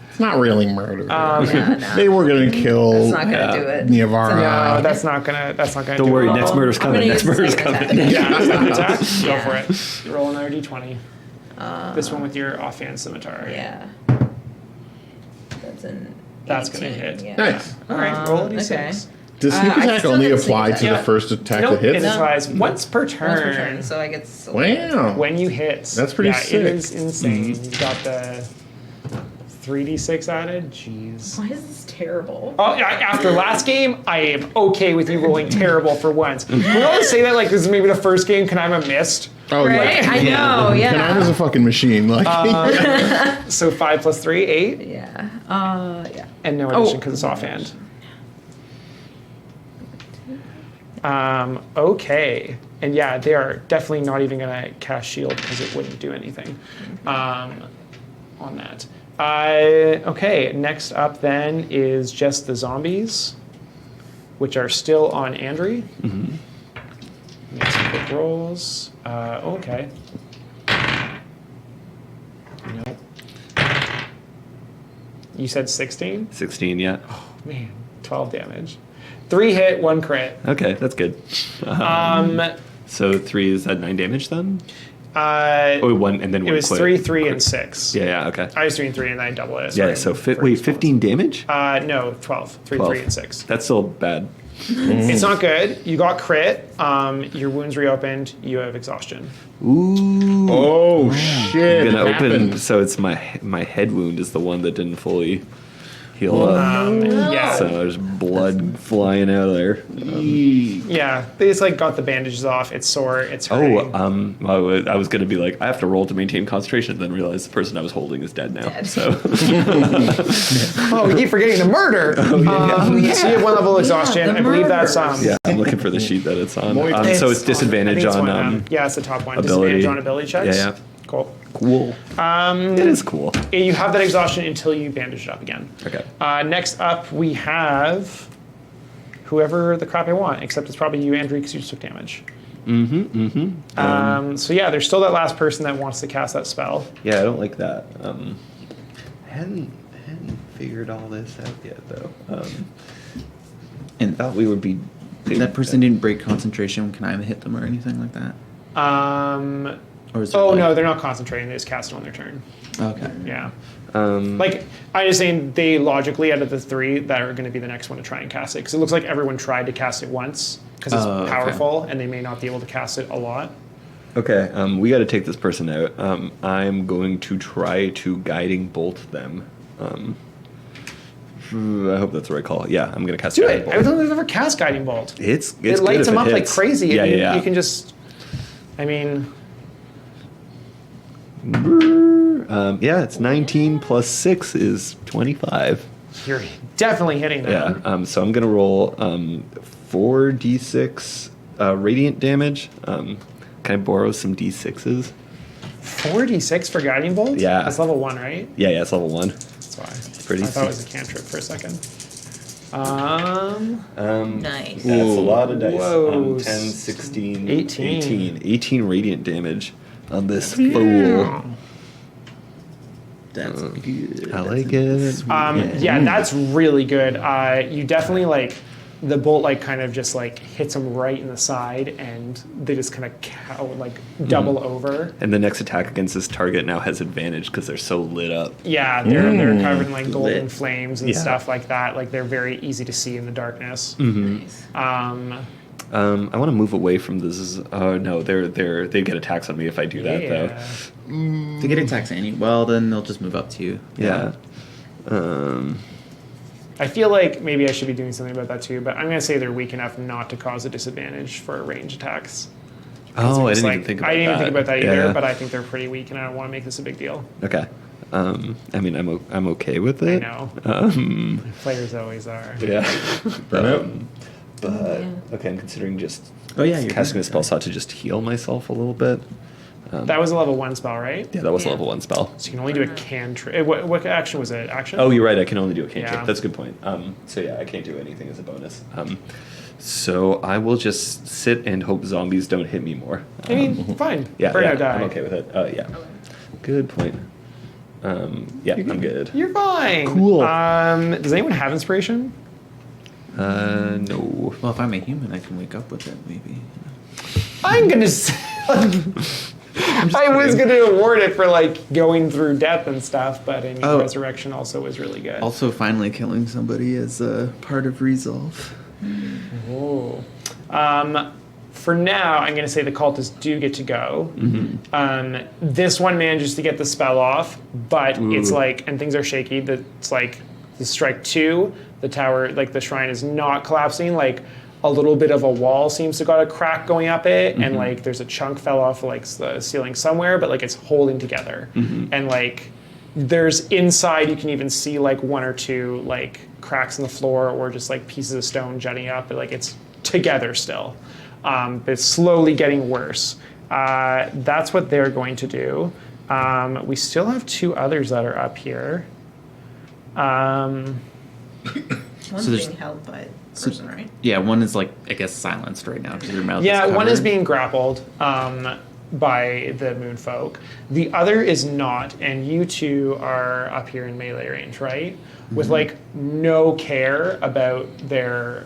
It's not really murder.
Yeah, no.
They were going to kill
That's not gonna do it.
Niavara.
No, that's not gonna.
Don't
do
worry,
it.
next murder's
I'm
coming.
gonna
Next
use the
murder's
second
coming.
attack.
Yeah, second attack. Go
Yeah.
for it. You roll another d20. This one with your offhand scimitar.
Yeah. That's an.
That's gonna
18,
hit.
Yeah.
Nice.
All right, roll a d6.
Okay.
Does sneak
I
attack
still
only
get sneak
apply to
attack.
the
Yeah.
first attack
Nope,
that hits?
it applies once per
Once
turn.
per turn, so I get.
Wow.
When you hit.
That's pretty
yeah,
sick.
It is insane. You got the 3d6 added. Jeez.
Why is this terrible?
Oh, yeah, after last game, I am okay with you rolling terrible for once. We always say that like this is maybe the first game Kanaima missed.
Oh,
Right?
yeah.
I know, yeah.
Kanaima's a fucking machine. Like,
So 5 plus 3, 8,
Yeah. Yeah.
and no addition because it's offhand. Okay. And yeah, they are definitely not even going to cast shield because it wouldn't do anything on that. Okay, next up then is just the zombies, which are still on Andri. Make some quick rolls. Okay. Nope. You said 16?
16, yeah.
Man, 12 damage. 3 hit, 1 crit.
Okay, that's good. So 3 is that 9 damage then? Oh, 1 and then 1
It was
quit.
3, 3, and 6.
Yeah, okay.
I was 3 and 3, and then I double it.
Yeah, so wait, 15 damage?
No, 12. 3,
12.
3, and 6.
That's still bad.
It's not good. You got crit. Your wounds reopened. You have exhaustion.
Ooh.
oh, shit.
I'm gonna
it happened.
open. So it's my head wound is the one that didn't fully heal up.
Yeah.
So there's blood flying out of there.
Yeah, they just like got the bandages off. It's sore. It's hurting.
I was going to be like, I have to roll to maintain concentration, then realize the person I was holding is dead now.
Dead.
So
Oh, we keep forgetting the murder. So you have 1 level exhaustion.
the
I believe that's
yeah, I'm looking for the sheet that it's on.
Moist.
So it's disadvantage
I think it's
on
yeah, it's the top one.
ability.
Disadvantage on ability checks.
Yeah.
Cool.
Cool. It is cool.
You have that exhaustion until you bandage it up again.
Okay.
Next up, we have whoever the crap I want, except it's probably you, Andrew, because you just took damage. So yeah, there's still that last person that wants to cast that spell.
Yeah, I don't like that. I hadn't figured all this out yet, though.
And
Thought we would be.
that person didn't break concentration. Can I hit them or anything like that? Or is there
Oh
like-
no, they're not concentrating. They just cast it on their turn.
Okay.
Yeah. Like I was saying, they logically out of the 3 that are going to be the next one to try and cast it, because it looks like everyone tried to cast it once because it's
Oh, okay.
powerful, and they may not be able to cast it a lot.
Okay, we got to take this person out. I'm going to try to guiding bolt them. I hope that's the right call. Yeah, I'm going to cast
Do
guiding
it.
bolt.
I don't think I've ever cast guiding bolt.
It's
It
good
lights
if
them
it
up like
hits.
crazy.
Yeah,
and
yeah.
You can just. I mean,
Yeah, it's 19 plus 6 is 25.
you're definitely hitting them.
Yeah. So I'm gonna roll 4d6 radiant damage. Can I borrow some d6s?
4d6 for guiding bolt.
Yeah.
That's level 1, right?
Yeah, it's level 1.
That's why.
Pretty
I thought it
sick.
was a cantrip for a second.
Nice.
That's a lot of dice.
Whoa.
10, 16,
18.
18 radiant damage on this fool.
That's good.
I like it.
Yeah, that's really good. You definitely like the bolt like kind of just like hits them right in the side, and they just kind of double over.
And the next attack against this target now has advantage because they're so lit up.
Yeah, they're covered in like golden
Lit.
flames and
Yeah.
stuff like that. Like they're very easy to see in the darkness.
Nice.
I want to move away from this. Oh no, they get attacks on me if I do that though.
Yeah.
To get attacks any, well, then they'll just move up to you.
Yeah.
I feel like maybe I should be doing something about that too, but I'm gonna say they're weak enough not to cause a disadvantage for range attacks.
Oh, I
It's
didn't
like-
even think about that.
I didn't even think about that either,
Yeah.
but I think they're pretty weak, and I don't want to make this a big deal.
Okay. I mean, I'm okay with
I
it.
know. Players always are.
Yeah.
Burn out.
But okay, I'm considering just
Oh, yeah, you're
casting a
good.
spell slot to just heal myself a little bit.
That was a level 1 spell, right?
Yeah, that was a
Yeah.
level 1 spell.
So you can only do a cantrip. What action was it? Action?
Oh, you're right. I can only do a cantrip.
Yeah.
That's a good point. So yeah, I can't do anything as a bonus. So I will just sit and hope zombies don't hit me more.
I mean, fine.
Yeah,
Burnout
yeah,
die.
I'm okay with it. Yeah. Good point. Yeah, I'm good.
You're fine.
Cool.
Does anyone have inspiration?
No.
Well, if I'm a human, I can wake up with it, maybe.
I'm gonna say. I was gonna award it for like going through death and stuff, but I mean,
Oh.
resurrection also was really good.
Also, finally killing somebody is a part of resolve.
Oh. For now, I'm going to say the cultists do get to go. This one manages to get the spell off, but it's like, and things are shaky. It's like the strike 2, the tower, like the shrine is not collapsing. Like a little bit of a wall seems to got a crack going up it, and like there's a chunk fell off like the ceiling somewhere, but like it's holding together. And like there's inside, you can even see like 1 or 2 like cracks in the floor or just like pieces of stone jutting up, but like it's together still. But it's slowly getting worse. That's what they're going to do. We still have 2 others that are up here.
One's
there's-
being held by a person, right?
Yeah, one is like, I guess, silenced right now because your mouth
Yeah,
is
one is
covered.
being grappled by the moon folk. The other is not, and you 2 are up here in melee range, right? With like no care about their,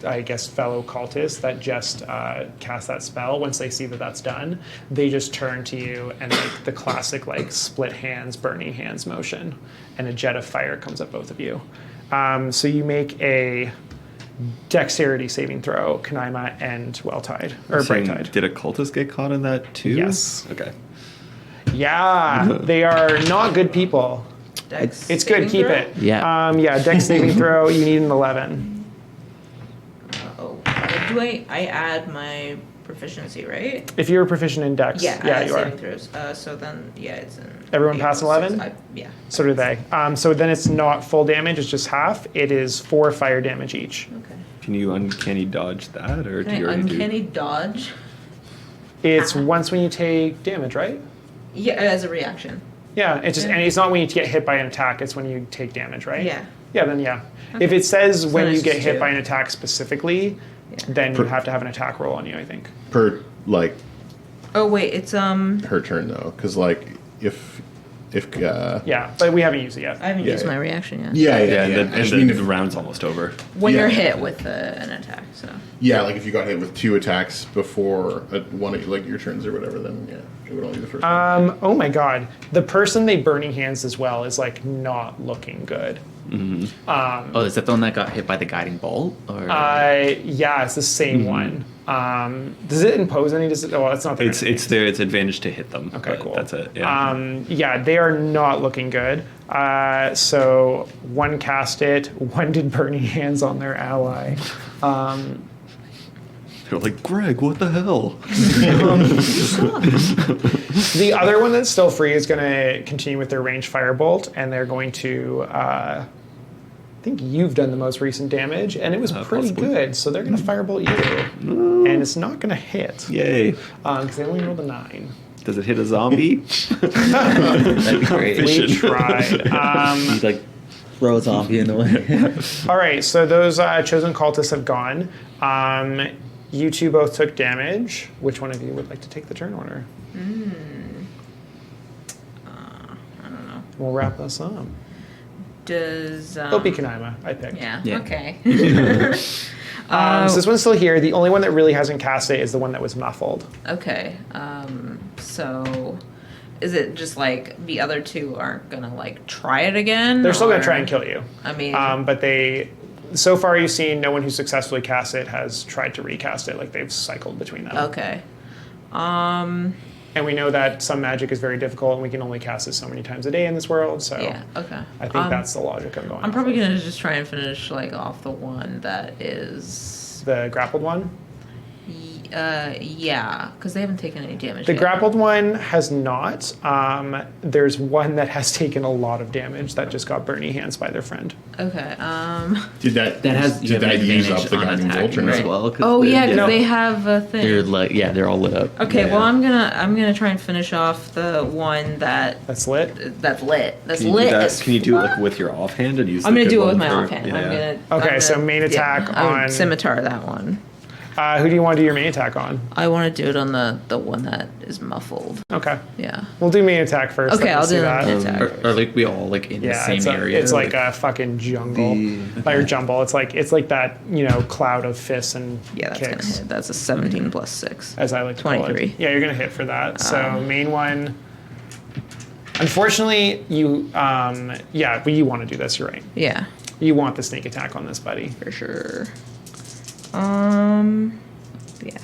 I guess, fellow cultists that just cast that spell. Once they see that that's done, they just turn to you and like the classic like split hands, burning hands motion, and a jet of fire comes up both of you. So you make a dexterity saving throw, Kanaima and Well-Tide, or
Saying,
Bright-Tide.
did a cultist get caught in that too?
Yes.
Okay.
Yeah, they are not good people.
Dex
It's good.
saving
Keep
throw?
it.
Yeah.
Dex saving throw. You need an 11.
Do I add my proficiency, right?
If you're proficient in Dex,
Yeah, I add
you are.
saving throws. So then, yeah, it's in.
Everyone
8
pass
plus
11?
6. Yeah.
So do they. So then it's not full damage. It's just half. It is 4 fire damage each.
Okay.
Can you uncanny dodge that, or do
Can
you
I
already
uncanny dodge?
It's once when you take damage, right?
Yeah, as a reaction.
Yeah. It's just,
Yeah.
and it's not when you get hit by an attack. It's when you take damage, right?
Yeah.
Yeah. Then yeah. If it says when
then
you
it's
get
just
hit
2.
by an attack specifically,
Yeah.
then you have to have an attack roll on you. I think.
Per like
Oh wait, it's
her turn though, because like if
Yeah, but we haven't used it yet.
I haven't
Yeah,
used
yeah.
my reaction yet.
yeah.
And
I just
the,
mean
the
if,
round's almost over.
When you're
Yeah.
hit with an attack, so.
yeah, like if you got hit with 2 attacks before one of like your turns or whatever, then yeah, it would only be the first one.
Oh my god, the person they burning hands as well is like not looking good.
Oh, is that the one that got hit by the guiding bolt? Or
Yeah, it's the same one. Does it impose any? Well, it's not.
It's advantage to hit them.
Okay,
but
cool.
That's it. Yeah.
Yeah, they are not looking good. So one cast it, one did burning hands on their ally.
They're like, Greg, what the hell?
The other one that's still free is going to continue with their ranged firebolt, and they're going to. I think you've done the most recent damage, and it was pretty
possibly.
good. So they're going to firebolt you, and it's not going to hit
Yay.
because they only rolled a 9.
Does it hit a zombie?
that'd be great.
We
Vision.
tried.
You like throw a zombie in the way.
All right, so those chosen cultists have gone. You two both took damage. Which one of you would like to take the turn order?
I don't know.
We'll wrap this up.
Does
It'll be Kanaima, I picked.
Yeah.
Yeah.
Okay.
So this one's still here. The only one that really hasn't cast it is the one that was muffled.
Okay. So is it just like the other two aren't gonna like try it again?
They're still going
or-
to try and kill you.
I mean,
But they, so far you've seen no one who successfully cast it has tried to recast it. Like they've cycled between them.
okay.
And we know that some magic is very difficult, and we can only cast it so many times a day in this world. So
Yeah. Okay.
I think that's the logic I'm going.
I'm
off
probably
of.
gonna just try and finish like off the one that is.
The grappled one.
Yeah, because they haven't taken any damage.
The
yet.
grappled one has not. There's one that has taken a lot of damage that just got burning hands by their friend.
Okay.
Did that
That has you
did
have an
that use up
advantage
the
on
guiding bolt or
attacking
no?
as well. 'cause
Oh
they're-
yeah, because
know-
they have a thing.
They're like they're all lit up.
Okay,
Yeah.
well I'm gonna try and finish off the one
That's lit.
that's lit. That's
Can you
lit.
do that?
as
Can you do it
fuck.
like with your offhand and use?
I'm
the
gonna
good
do it
one
with my
for-
offhand.
Yeah.
Okay,
I'm
so
gonna-
main attack
yeah,
on-
scimitar that one.
Who do you want to do your main attack on?
I want to do it on the one that is muffled.
Okay,
Yeah.
we'll do main attack first.
Okay,
let me
I'll
see
do
that.
main attack.
Are like we all like in the
Yeah,
same
it's,
area?
it's like a fucking jungle, or jumble. It's like that cloud of fists and
Yeah, that's gonna
kicks,
hit. That's a 17 plus 6.
as I like to call it.
23.
Yeah, you're gonna hit for that. So main one. Unfortunately, you but you want to do this. You're right.
Yeah,
You want the sneak attack on this, buddy.
for sure. Yeah.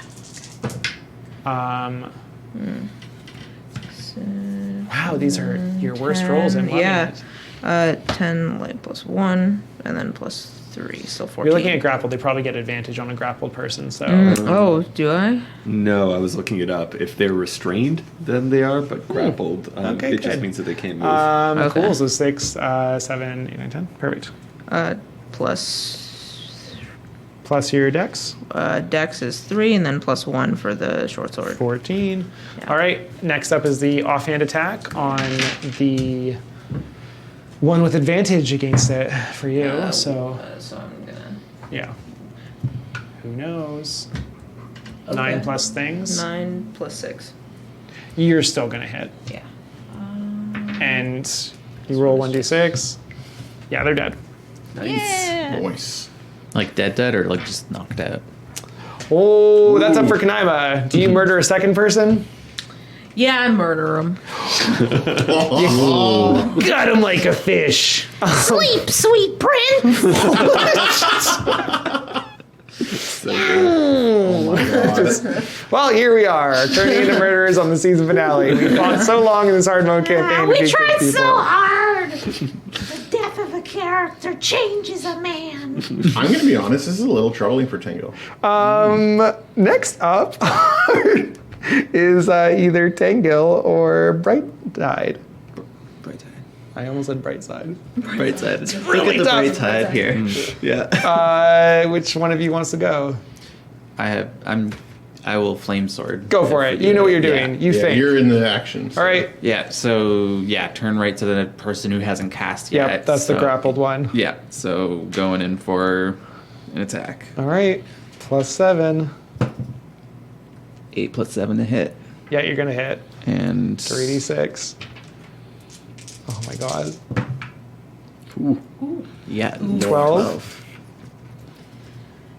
Wow, these are your worst rolls in loving
Yeah.
it.
10 like plus 1 and then plus 3, so 14.
You're looking at grappled. They probably get advantage on a grappled person. So
Oh, do I?
No, I was looking it up. If they're restrained, then they are, but grappled,
Okay,
it just
good.
means that they can't move.
Okay.
Cool. So 6, 7, 8, 9, 10. Perfect. Plus your dex.
Dex is 3 and then plus 1 for the short sword.
14.
Yeah.
All right. Next up is the offhand attack on the one with advantage against it for you. So
I'm gonna.
yeah. Who knows?
Okay.
9 plus things.
9 plus 6.
You're still gonna hit,
Yeah.
and you roll 1d6. Yeah, they're dead.
Yeah.
Nice.
like dead or like just knocked out.
Oh, that's up for Kanaima. Do you murder a second person?
Yeah, I murder him.
Got him like a fish.
Sleep, sweet prince.
Well, here we are, turning into murderers on the season finale. We fought so long in this hard mode campaign to
We
be good
tried
people.
so hard. The death of a character changes a man.
I'm going to be honest, this is a little troubling for Tango.
Next up is either Tangil or Bright Tide.
Bright side.
I almost said Bright Side.
Bright side. It's
really
the
tough.
bright side here. Yeah.
Which one of you wants to go?
I will flame sword.
Go for it. You know what you're doing.
Yeah.
You
Yeah,
think.
you're in the action. So.
All right.
Yeah. So yeah, turn right to the person who hasn't cast yet.
Yep, that's the
so-
grappled one.
Yeah. So going in for an attack.
All right. +7.
8 + 7 to hit,
Yeah, you're going to hit.
and
3d6. Oh my god.
yeah,
12.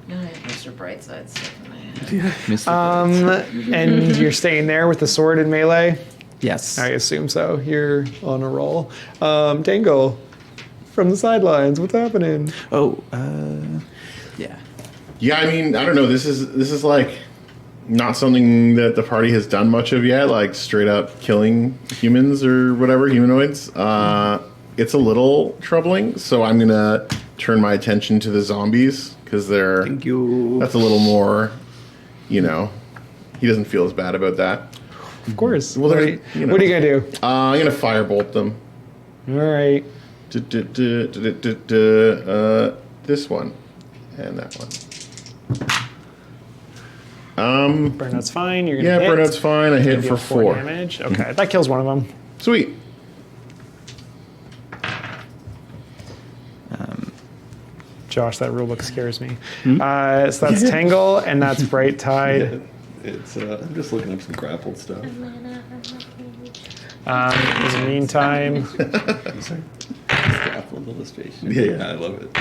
No, I have Mr. Brightside stuff in my head.
Mr.
And you're staying there with the sword in melee?
Yes.
I assume so. You're on a roll. Tangle, from the sidelines, what's happening?
Oh, yeah.
Yeah, I mean, I don't know. This is like not something that the party has done much of yet. Like straight up killing humans or whatever, humanoids. It's a little troubling. So I'm gonna turn my attention to the zombies because they're.
Thank you.
That's a little more. You know, he doesn't feel as bad about that.
Of course.
Well,
what,
there-
are you,
you know.
what are you going to do?
I'm gonna firebolt them.
All right.
This one and that one.
Burnout's fine. You're gonna
Yeah,
hit.
burnout's fine. I hit
Deal
for 4.
damage. Okay, that kills one of them.
Sweet.
Josh, that rulebook scares me. So that's Tangle, and that's Bright Tide.
It's I'm just looking up some grappled stuff.
In the meantime,
Grappled illustration.
Yeah.
I love it.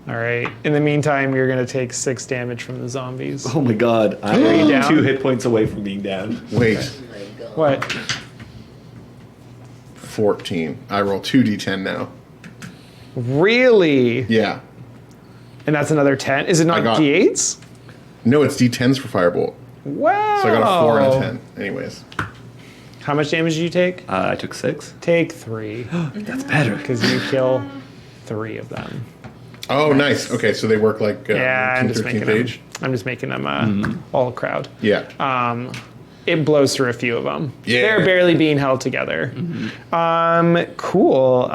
all right. In the meantime, you're going to take 6 damage from the zombies.
Oh my god, I
you
am
down?
2 hit points away from being down.
Wait,
What?
14. I roll 2d10 now.
Really?
Yeah.
And that's another 10? Is it not
I got-
D8s?
No, it's d10s for firebolt.
Wow.
So I got a 4 and a 10. Anyways.
How much damage did you take?
I took 6.
Take 3,
That's better.
because you kill 3 of them.
Oh, nice. Okay, so they work like
Yeah, I'm
13th
just making them.
age.
I'm just making them all crowd.
Yeah.
It blows through a few of them.
Yeah.
They're barely being held together. Cool.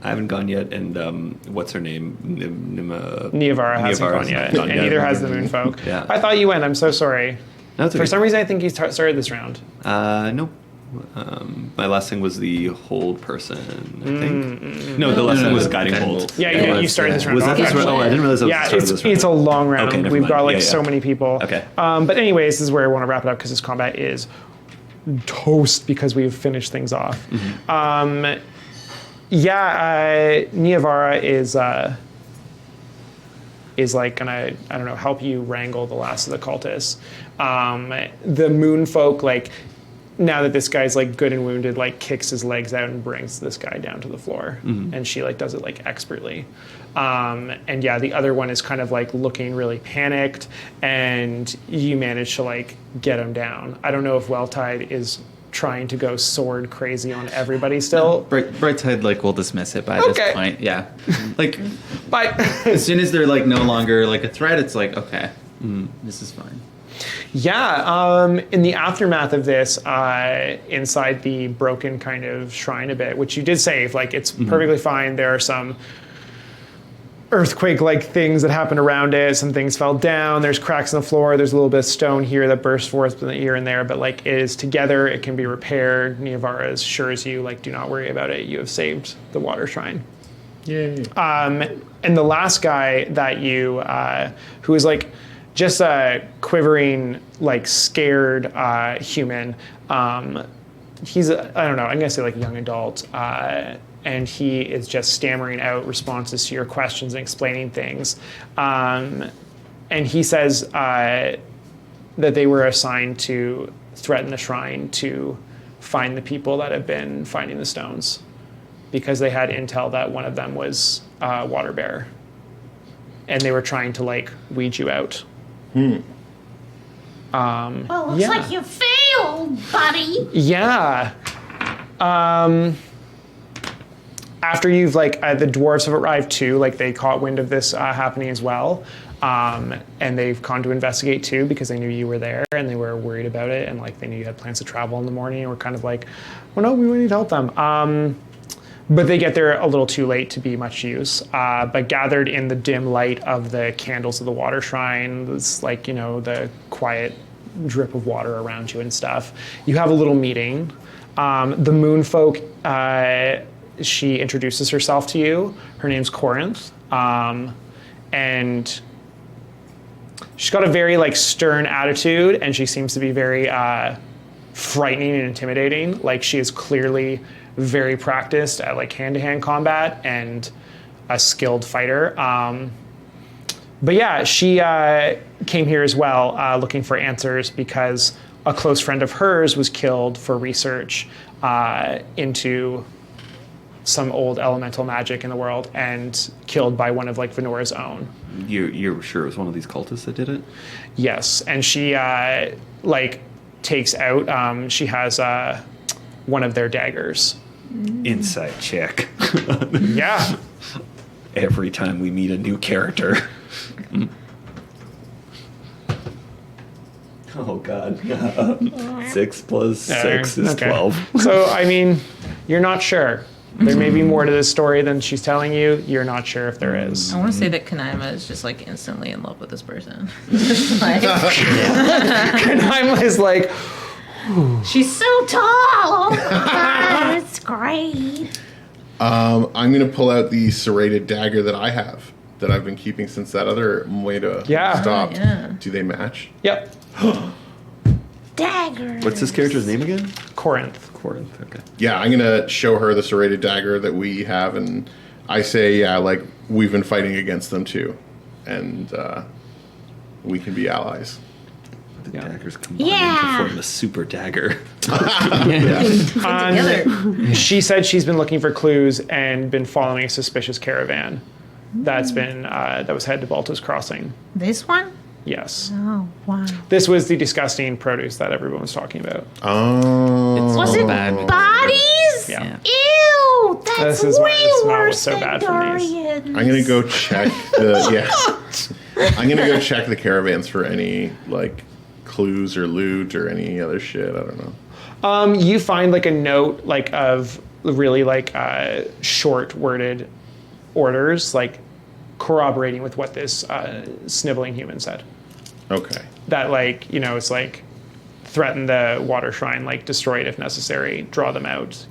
I haven't gone yet, and what's her name?
Niavara hasn't gone yet, and neither has the Moonfolk.
Yeah.
I thought you went. I'm so sorry.
No, it's
For
okay.
some reason, I think you started this round.
No. My last thing was the hold person, I think. No, the last thing was guiding hold.
Yeah, you started this round.
Was that
off,
this round?
actually.
Oh, I didn't realize that was
Yeah,
the start of this round.
it's a long round.
Okay, never
We've
mind.
got like
Yeah,
so
yeah.
many people.
Okay.
But anyways, this is where I want to wrap it up because this combat is toast because we've finished things off. Niavara is like gonna, I don't know, help you wrangle the last of the cultists. The Moonfolk, like, now that this guy's like good and wounded, like kicks his legs out and brings this guy down to the floor, and she like does it like expertly. And yeah, the other one is kind of like looking really panicked, and you manage to like get him down. I don't know if Welltide is trying to go sword crazy on everybody still.
Bright tide like will dismiss it by
Okay.
this point. Yeah. Like
But
as soon as they're like no longer like a threat, it's like okay, this is fine.
yeah, in the aftermath of this, inside the broken kind of shrine a bit, which you did save, like it's perfectly fine. There are some earthquake-like things that happened around it. Some things fell down. There's cracks in the floor. There's a little bit of stone here that burst forth here and there, but like it is together. It can be repaired. Niavara assures you, like, do not worry about it. You have saved the water shrine.
Yay.
And the last guy that you, who is like just a quivering, like scared human, he's, I don't know, I'm gonna say like a young adult, and he is just stammering out responses to your questions and explaining things. And he says that they were assigned to threaten the shrine to find the people that have been finding the stones, because they had intel that one of them was water bearer, and they were trying to like weed you out.
Well, looks
Yeah.
like you failed, buddy.
Yeah. After you've the dwarves have arrived too, they caught wind of this happening as well, and they've gone to investigate too because they knew you were there and they were worried about it, and they knew you had plans to travel in the morning and were kind of well, no, we need to help them. But they get there a little too late to be much use. But gathered in the dim light of the candles of the water shrine, it's the quiet drip of water around you and stuff. You have a little meeting. The moon folk. She introduces herself to you. Her name's Corinth, and she's got a very stern attitude, and she seems to be very frightening and intimidating. She is clearly very practiced at hand-to-hand combat and a skilled fighter. But yeah, she came here as well, looking for answers because a close friend of hers was killed for research into some old elemental magic in the world and killed by one of Venora's own.
You're sure it was one of these cultists that did it?
Yes, and she takes out. She has one of their daggers.
Insight check.
Yeah.
Every time we meet a new character. Oh God. 6 plus 6 is 12.
So you're not sure. There may be more to this story than she's telling you. You're not sure if there is.
I want to say that Kanaima is just instantly in love with this person.
Kanaima is
she's so tall.
Oh my god, it's great.
I'm going to pull out the serrated dagger that I have that I've been keeping since that other Moeda stopped.
Yeah.
Do they match?
Yep.
Dagger.
What's this character's name again?
Corinth.
Corinth. Okay.
Yeah, I'm going to show her the serrated dagger that we have, and I say, we've been fighting against them too, and we can be allies.
The daggers combined
Yeah.
to form a super dagger.
Together.
She said she's been looking for clues and been following a suspicious caravan that's been that was headed to Valto's Crossing.
This one?
Yes.
Oh, wow.
This was the disgusting produce that everyone was talking about.
Oh.
Was it
bad.
bodies?
Yeah.
Ew, that's
This is why
way
it's not
worse
so
than
bad for these.
durians.
I'm going to go check I'm going to go check the caravans for any, clues or loot or any other shit. I don't know.
You find a note of really short worded orders corroborating with what this sniveling human said.
Okay.
That it's threaten the water shrine, destroy it if necessary, draw them out,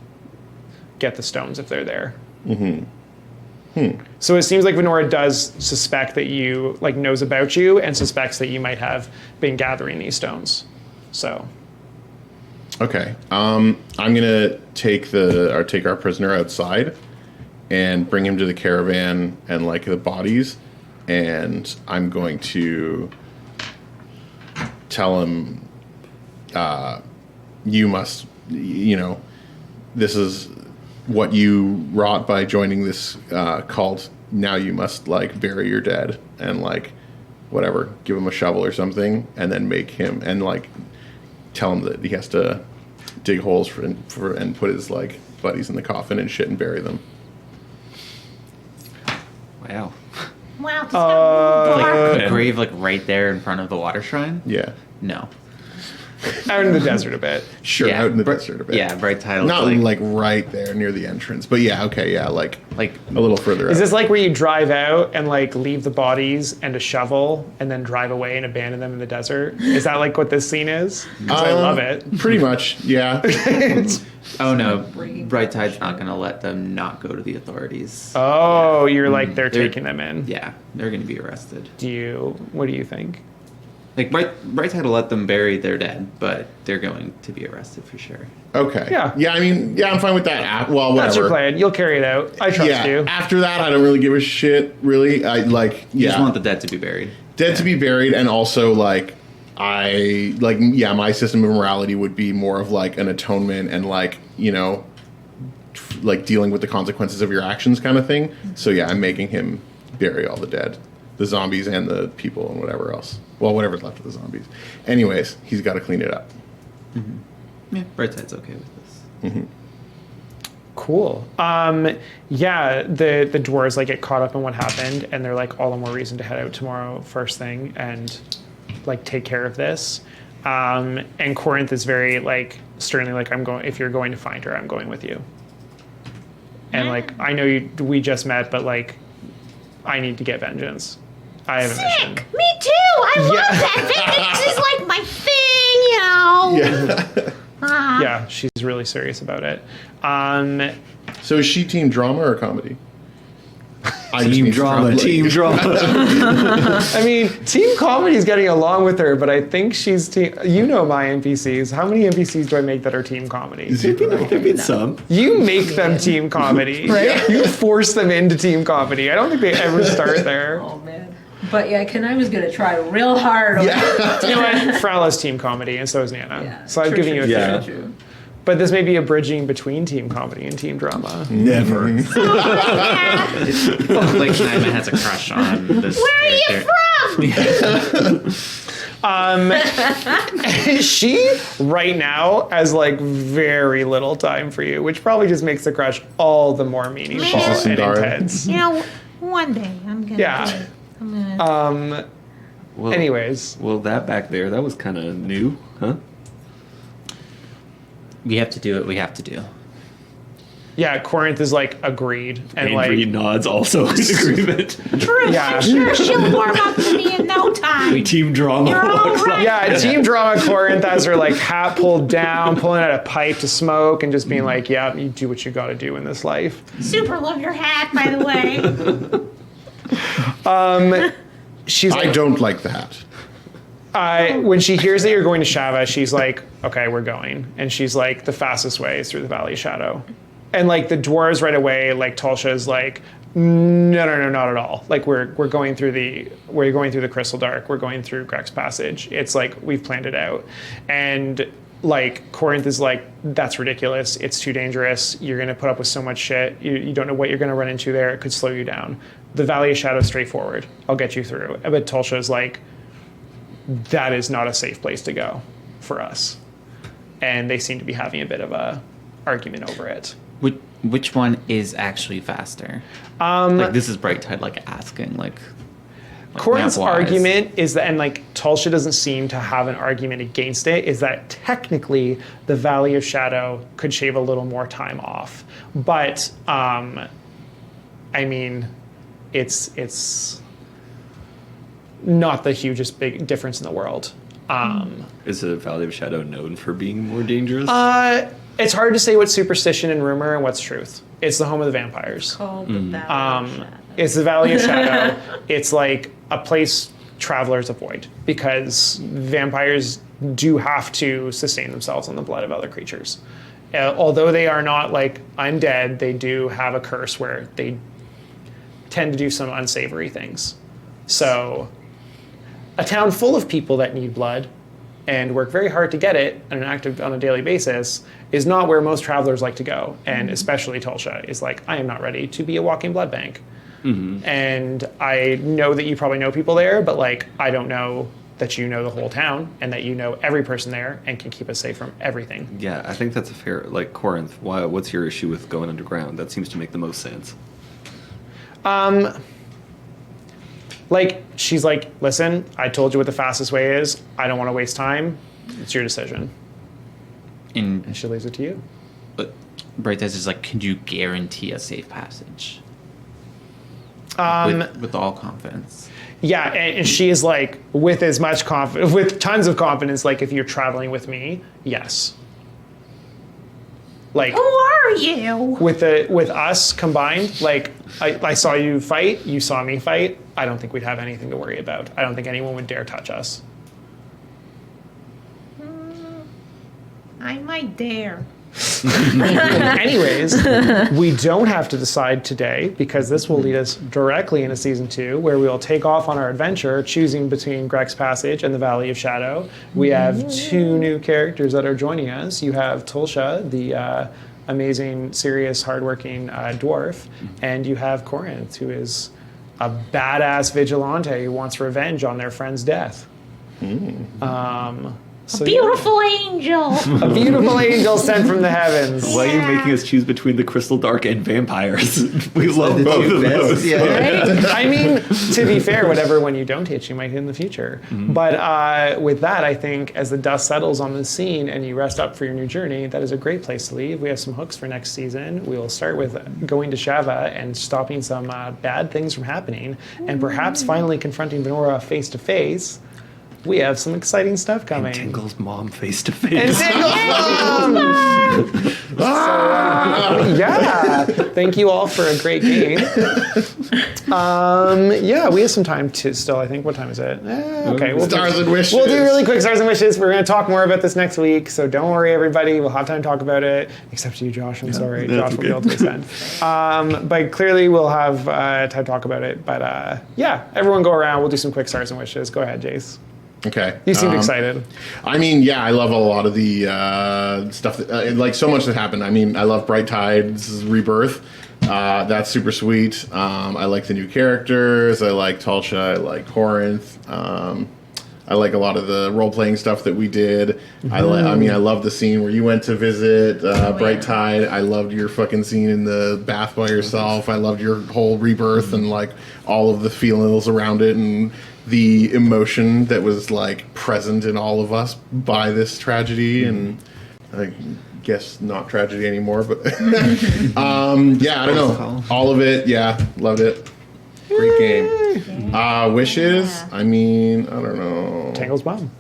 get the stones if they're there. So it seems like Venora does suspect that you knows about you and suspects that you might have been gathering these stones. So
Okay. I'm gonna take our prisoner outside and bring him to the caravan and the bodies, and I'm going to tell him, you must, this is what you wrought by joining this cult. Now you must bury your dead and whatever, give him a shovel or something, and then make him and tell him that he has to dig holes for and put his buddies in the coffin and shit and bury them.
Wow.
Wow, this got really dark.
A grave right there in front of the water shrine?
Yeah.
No.
out in the desert a bit.
Sure, out in the desert a bit.
Yeah, bright titles.
Not right there near the entrance, but yeah, okay, yeah, like a little further.
Is
out.
this where you drive out and leave the bodies and a shovel and then drive away and abandon them in the desert? Is that what this scene is? 'Cause I love it.
Pretty much, yeah.
Oh no, Bright Tide's not gonna let them not go to the authorities.
Oh, you're they're taking them in.
Yeah, they're gonna be arrested.
What do you think?
Bright Tide will let them bury their dead, but they're going to be arrested for sure.
Okay.
Yeah.
Yeah, I mean, yeah, I'm fine with that. Well, whatever.
That's your plan. You'll carry it out. I trust you.
After that, I don't really give a shit, really. I
You just want the dead to be buried.
Dead to be buried, and also, my system of morality would be more of, an atonement and, dealing with the consequences of your actions kind of thing. So, yeah, I'm making him bury all the dead. The zombies and the people and whatever else. Well, whatever's left of the zombies. Anyways, he's got to clean it up.
Mm-hmm. Yeah, Bright Tide's okay with this.
Cool. Yeah, the dwarves like get caught up in what happened, and they're like all the more reason to head out tomorrow first thing and like take care of this. And Corinth is very like sternly like, I'm going. If you're going to find her, I'm going with you. And like, I know we just met, but like, I need to get vengeance. I have a mission.
Sick. Me too. I love that. Vengeance is like my thing,
Yeah.
Yeah, she's really serious about it.
So is she team drama or comedy? I just
Team
need to
drama,
translate.
team drama.
I mean, Team Comedy's getting along with her, but I think she's team. You know my NPCs. How many NPCs do I make that are Team Comedy?
There've been some.
You make them Team Comedy.
Right?
You force them into Team Comedy. I don't think they ever start there.
Oh man. But yeah, Kenai was gonna try real hard.
You know what? Frala's Team Comedy, and so is Nana.
Yeah,
So I've
true,
given you a
true,
Yeah.
few.
true.
But this may be a bridging between Team Comedy and Team Drama.
Never.
Like Naima has a crush on this.
Where are you from?
She, right now, has like very little time for you, which probably just makes the crush all the more meaningful
She's
and
Sundara.
intense.
You know, one day I'm gonna.
Yeah.
do it. I'm gonna.
Well,
Anyways,
well, that back there, that was kind of new, huh?
We have to do what we have to do.
yeah, Corinth is like agreed and
Andrew
like
nods also in agreement.
True.
yeah.
I'm sure she'll warm up to me in no time.
Team drama.
You're all right.
Yeah, Team Drama Corinth has her like hat pulled down, pulling out a pipe to smoke, and just being like, "Yeah, you do what you got to do in this life."
Super love your hat, by the way.
She's
I
like,
don't like the hat.
when she hears that you're going to Shava, she's like, "Okay, we're going," and she's like, "The fastest way is through the Valley of Shadow," and like the dwarves right away, like Tulsha's like, No, not at all. Like we're going through the Crystal Dark. We're going through Greg's Passage. It's like we've planned it out, and like Corinth is like, that's ridiculous. It's too dangerous. You're gonna put up with so much shit. You don't know what you're gonna run into there. It could slow you down. The Valley of Shadow is straightforward. I'll get you through. But Tulsha's like, that is not a safe place to go for us, and they seem to be having a bit of a argument over it.
Which one is actually faster? Like this is Bright Tide like asking like
Corinth's
map-wise.
argument is that, and like Tulsha doesn't seem to have an argument against it, is that technically the Valley of Shadow could shave a little more time off. But I mean, it's not the hugest big difference in the world.
Is the Valley of Shadow known for being more dangerous?
It's hard to say what's superstition and rumor and what's truth. It's the home of the vampires.
Called the Valley of Shadow.
It's the Valley of Shadow. It's like a place travelers avoid because vampires do have to sustain themselves on the blood of other creatures. Although they are not like undead, they do have a curse where they tend to do some unsavory things. So, a town full of people that need blood and work very hard to get it on a daily basis is not where most travelers like to go. And especially Tulsha is like, I am not ready to be a walking blood bank. And I know that you probably know people there, but like, I don't know that you know the whole town and that you know every person there and can keep us safe from everything.
Yeah, I think that's a fair, like Corinth, what's your issue with going underground? That seems to make the most sense.
Like, she's like, listen, I told you what the fastest way is. I don't want to waste time. It's your decision. And she leaves it to you.
But Bright Tide is like, can you guarantee a safe passage? With all confidence.
Yeah, and she is like, with as much confidence, with tons of confidence, like, if you're traveling with me, yes. Like,
Who are you?
with us combined, like, I saw you fight, you saw me fight. I don't think we'd have anything to worry about. I don't think anyone would dare touch us.
I might dare.
Anyways, we don't have to decide today because this will lead us directly into season 2, where we'll take off on our adventure, choosing between Greg's Passage and the Valley of Shadow. We have 2 new characters that are joining us. You have Tulsha, the amazing, serious, hardworking dwarf, and you have Corinth, who is a badass vigilante who wants revenge on their friend's death. So
Beautiful angel.
a beautiful angel sent from the heavens.
Why are you making us choose between the Crystal Dark and vampires? We love
The
both
two
of
best,
those.
yeah.
Right?
I mean, to be fair, whatever one you don't hit, you might hit in the future. But with that, I think as the dust settles on the scene and you rest up for your new journey, that is a great place to leave. We have some hooks for next season. We will start with going to Shava and stopping some bad things from happening, and perhaps finally confronting Venora face to face. We have some exciting stuff coming.
Tingle's mom face to
And
face.
yeah, thank you all for a great game. Yeah, we have some time to still. I think. What time is it? Okay,
Stars and wishes.
We'll do really quick stars and wishes. We're going to talk more about this next week, so don't worry, everybody. We'll have time to talk about it. Except you, Josh. I'm sorry,
that's
Josh will be able to extend. But clearly, we'll have time to talk about it. But yeah, everyone go around. We'll do some quick stars and wishes. Go ahead, Jace.
Okay.
You seemed excited.
I mean, yeah, I love a lot of the stuff that, like, so much that happened. I mean, I love Bright Tide's rebirth. That's super sweet. I like the new characters. I like Talsha. I like Corinth. I like a lot of the role-playing stuff that we did. I mean, I love the scene where you went to visit Bright Tide. I loved your fucking scene in the bath by yourself. I loved your whole rebirth and, like, all of the feelings around it and the emotion that was, like, present in all of us by this tragedy. And I guess not tragedy anymore, but yeah, I don't know. All of it, yeah, loved it. Great game. Wishes? I mean, I don't know.
Tangle's mom.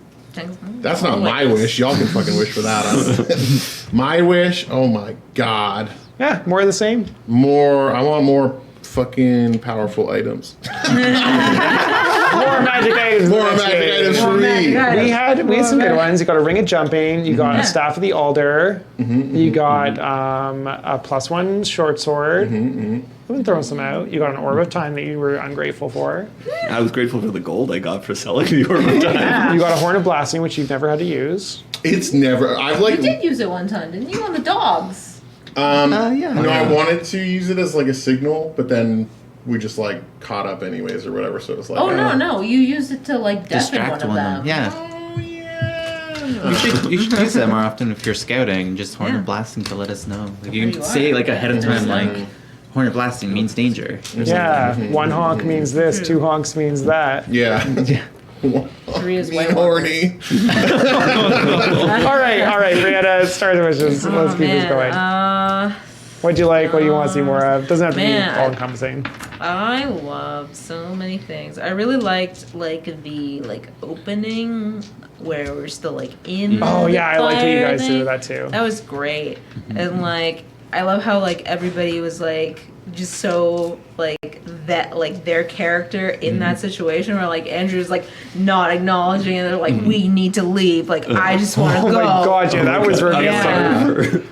That's not my wish. Y'all can fucking wish for that. My wish? Oh my god.
Yeah, more of the same.
I want more fucking powerful items.
More magic items.
More magic items for me.
We had some good ones. You got a ring of jumping. You got a staff of the alder. You got a +1 short sword. I've been throwing some out. You got an orb of time that you were ungrateful for.
I was grateful for the gold I got for selling the Orb of Time.
You got a horn of blasting, which you've never had to use.
It's never. I've like.
You did use it one time, didn't you, on the dogs?
Yeah.
No, I wanted to use it as like a signal, but then we just like caught up anyways or whatever. So it was like.
Oh, no, you used it to, like, deafen
Distract
one of them.
Yeah.
Oh yeah.
You should use that more often if you're scouting. Just horn
Yeah.
of blasting to let us know. Like, you
There
can
you
say
are.
like ahead of time, like horn of blasting means danger. or
Yeah, one honk means this, 2 honks means that.
Yeah.
3 is
Me
way
horny.
All right, Brianna, start the wishes. Let's keep this going. What'd you like? What do you want to see more of? Doesn't have to
Man,
be all encompassing.
I love so many things. I really liked, like, the, like, opening where we're still, like, in
Oh
the
yeah, I liked what you
fire
guys
thing.
did with that too.
That was great. And, like, I love how, like, everybody was, like, just so, like, that, like, their character in that situation where, like, Andrew's, like, not acknowledging it. They're like, we need to leave. Like, I just want to
Oh
go.
my god, yeah, that was revealing.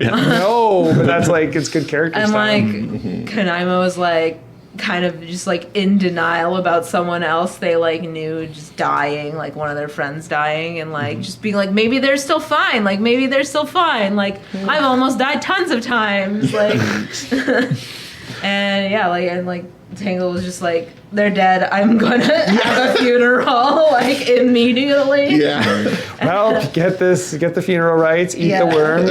Yeah.
No, but that's like it's good character
And,
stuff.
like, Kanaima was, like, kind of just, like, in denial about someone else they, like, knew just dying, like, one of their friends dying, and, like, just being like, maybe they're still fine. Like, maybe they're still fine. Like, I've almost died tons of times. Like, and, yeah, like, and, like, Tangle was just like, they're dead. I'm gonna have a funeral, like, immediately.
Yeah.
Well, get the funeral rites, eat
Yeah.
the worm,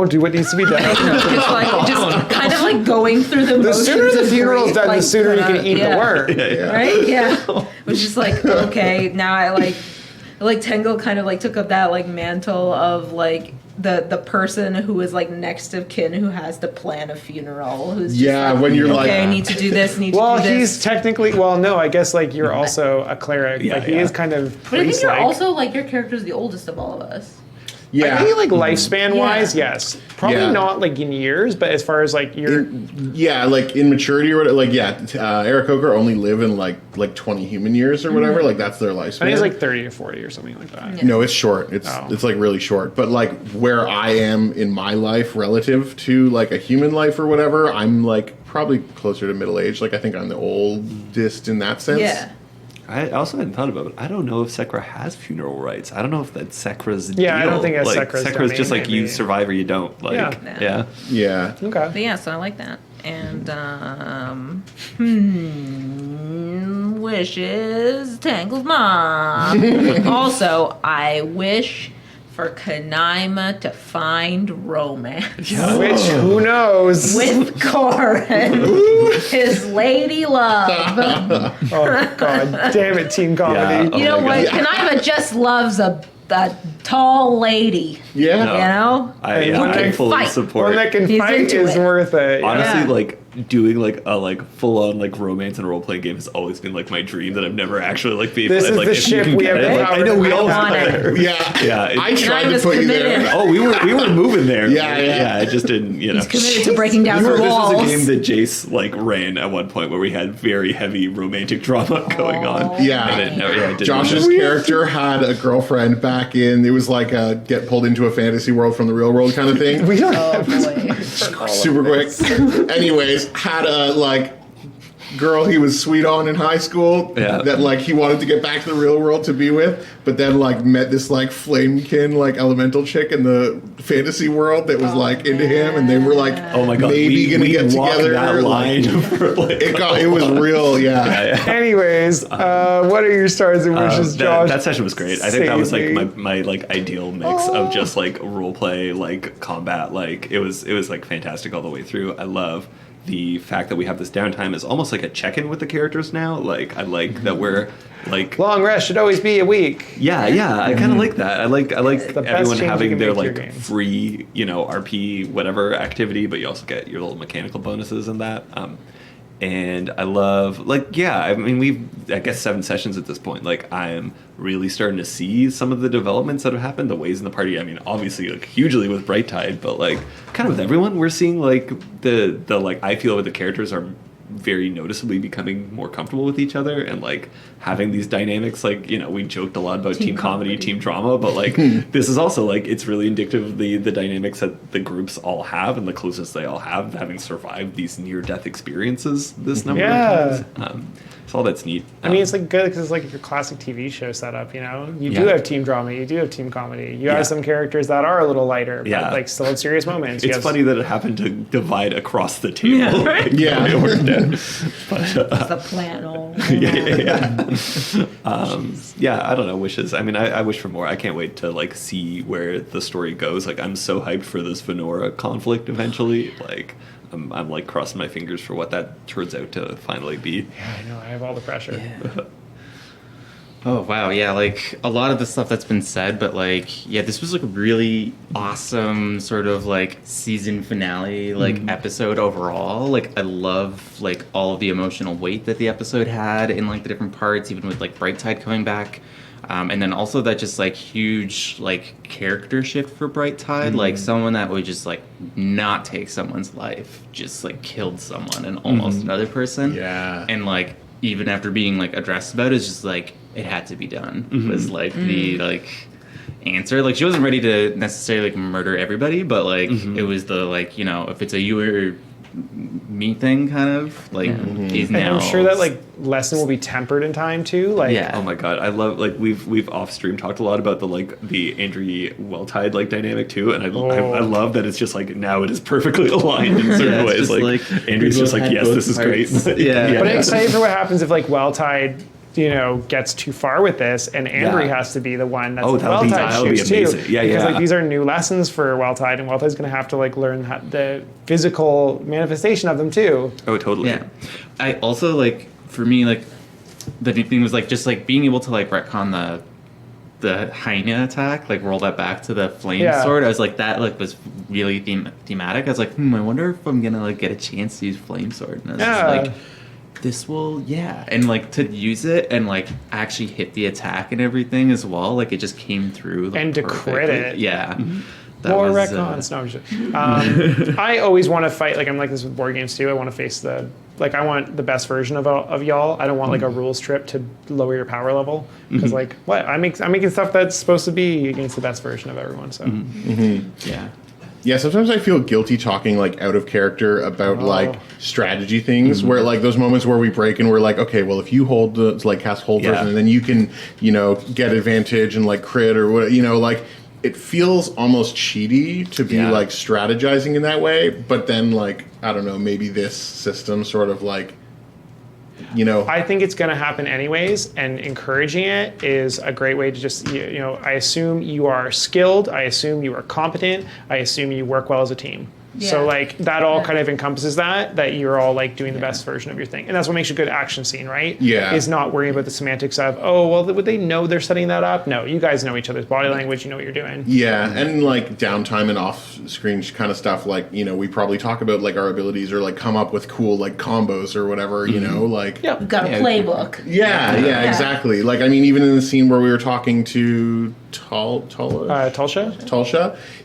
do what needs to be done.
Just like just kind of like going through the
The
motions
sooner the
of
funeral's
grief,
done,
like,
the sooner you
gonna-
can eat
yeah.
the worm.
Right? Yeah. It was just like, okay, now I like Tangle kind of like took up that like mantle of like the person who is like next of kin who has to plan a funeral. Who's just
Yeah,
like,
when you're
okay,
like-
I need to do this, need
Well,
to do
he's
this.
technically no. I guess like you're also a cleric.
Yeah,
like he
yeah.
is kind of
But I think you're
priest-like.
also like your character's the oldest of all of us.
Yeah.
I think like lifespan wise,
Yeah.
yes. Probably
Yeah.
not like in years, but as far as like your
Yeah, like in maturity or whatever, like Aarakocra only live in like 20 human years or whatever. Like that's their lifespan.
I think it's like 30 to 40 or something like that.
Yeah.
No, it's short. It's
Oh.
it's like really short. But like where I am in my life relative to like a human life or whatever, I'm like probably closer to middle age. Like I think I'm the oldest in that sense.
Yeah.
I also hadn't thought about it. I don't know if Sekra has funeral rites. I don't know if that's Sekra's deal.
Yeah, I don't think it's
like,
Sekra's
Sekra's
domain,
just like you
maybe.
survive or you don't. Like,
Yeah.
yeah.
Yeah.
Okay.
But yeah, so I like that. And wishes Tangle's mom. Also, I wish for Kanaima to find romance
Which, who knows?
with Corin, his lady love.
Oh, God damn it, teen comedy.
Yeah.
You know
my
what?
God.
Kanaima just loves a tall lady.
Yeah.
You know?
I
One
can
that-
fully
fight.
support.
One that can
He's
fight
into
is
it.
worth it. Yeah.
Honestly,
Yeah.
like doing like a full on like romance and role playing game has always been like my dream that I've never actually like been.
This is
like,
the
if you
ship
can
we
get
have
it,
the
like, I
power
know
to
we all
want
want
it.
it.
Yeah.
Yeah,
I tried to
was
put you there.
committed.
Oh, we were moving there.
Yeah, yeah.
I just didn't, you know.
He's committed to breaking down
This
her
was
walls.
a game that Jace like ran at one point where we had very heavy romantic drama going on.
Yeah.
And it didn't
Josh's character had a girlfriend back in. It was like a get pulled into a fantasy world from the real world kind of thing.
We don't
Oh
have
boy.
Super quick. Anyways, had a like girl he was sweet on in high school
Yeah.
that like he wanted to get back to the real world to be with, but then like met this like flamekin like elemental chick in the fantasy world that was like into him, and they were like
Oh my god,
maybe gonna get
walked
together.
that
like,
line for like
it was real, yeah.
Anyways, what are your stars and wishes, Josh?
That session was great. I think that was like
Save me.
my like ideal mix of just like role play, like combat. Like it was like fantastic all the way through. I love the fact that we have this downtime is almost like a check-in with the characters now. Like I like that we're like
Long rest should always be a week.
yeah, I kind of like that. I like
the best
everyone
change you
having
can
their
make to your
like
game.
free, you know, RP whatever activity, but you also get your little mechanical bonuses in that. And I love like I mean we've I guess 7 sessions at this point. Like I'm really starting to see some of the developments that have happened, the ways in the party. I mean obviously like hugely with Bright Tide, but like kind of with everyone we're seeing like the like I feel the characters are very noticeably becoming more comfortable with each other and like having these dynamics. Like, you know, we joked a lot about team comedy, team drama, but like this is also like it's really indicative of the dynamics that the groups all have and the closeness they all have, having survived these near-death experiences this number of times. So all that's neat.
I mean, it's like good because it's like your classic TV show setup. You know, you do
Yeah.
have team drama, you do have team comedy. You
Yeah.
have some characters that are a little lighter, but
Yeah.
like still have serious moments. You
It's
have-
funny that it happened to divide across the table.
Yeah, right?
Like,
Yeah.
it worked out. But,
It's the plan. Oh.
yeah, I don't know, wishes. I mean, I wish for more. I can't wait to like see where the story goes. Like, I'm so hyped for this Venora conflict eventually. Like, I'm like crossing my fingers for what that turns out to finally be.
Yeah, I know. I have all the pressure.
Oh wow, yeah, like a lot of the stuff that's been said, but like yeah, this was like a really awesome sort of like season finale like episode overall. Like I love like all of the emotional weight that the episode had in like the different parts, even with like Bright Tide coming back. And then also that just like huge like character shift for Bright Tide, like someone that would just like not take someone's life, just like killed someone and almost another person.
Yeah.
And like even after being like addressed about it, it's just like it had to be done was like the like answer. Like she wasn't ready to necessarily like murder everybody, but like it was the like, you know, if it's a you or me thing kind of like is
And
now
I'm sure that like lesson will be tempered in time too. Like
yeah.
Oh my god, I love like we've off stream talked a lot about the like the Andrew Well-Tide like dynamic too, and I love that it's just like now it is perfectly aligned in certain
Yeah, it's
ways.
just,
Like Andrew's
we
just
both
like,
had
yes,
both
this is great.
parts. Yeah.
But I'm excited for what happens if like Well-Tide, you know, gets too far with this, and Ambry
Yeah.
has to be the one that's
Oh,
in
that'll be-
Well-Tide's
that'll be
shoes too.
amazing. Yeah,
because
yeah.
like these are new lessons for Well-Tide, and Well-Tide's going to have to like learn the physical manifestation of them too.
Oh, totally.
Yeah. I also like for me like the neat thing was like just like being able to like retcon the Hyena attack, like roll that back to the flame
Yeah.
sword. I was like that like was really thematic. I was like, I wonder if I'm gonna like get a chance to use flame sword. And I was just
Yeah.
like this will and like to use it and like actually hit the attack and everything as well. Like it just came through like,
And to crit
perfectly.
it.
Yeah. That
More
was,
retcons. No, I'm just, I always want to fight. Like I'm like this with board games too. I want to face the like I want the best version of y'all. I don't want like a rules trip to lower your power level because like what I'm making stuff that's supposed to be against the best version of everyone. So
Yeah.
Yeah, sometimes I feel guilty talking like out of character about like strategy things where like those moments where we break and we're like, okay, well if you hold the like cast hold
Yeah.
version and then you can, you know, get advantage and like crit or what, you know, like it feels almost cheaty to be
Yeah.
like strategizing in that way, but then like I don't know, maybe this system sort of like
I think it's going to happen anyways, and encouraging it is a great way to just, I assume you are skilled, I assume you are competent, I assume you work well as a team. So like that all kind of encompasses that you're all like doing the best version of your thing. And that's what makes a good action scene, right?
Yeah.
Is not worrying about the semantics of, oh, well, would they know they're setting that up? No, you guys know each other's body language, you know what you're doing.
Yeah, and like downtime and off-screen kind of stuff, like, we probably talk about like our abilities or like come up with cool like combos or whatever, like.
Yeah.
We've got a playbook.
Yeah, exactly. Like, I mean, even in the scene where we were talking to Tulsha?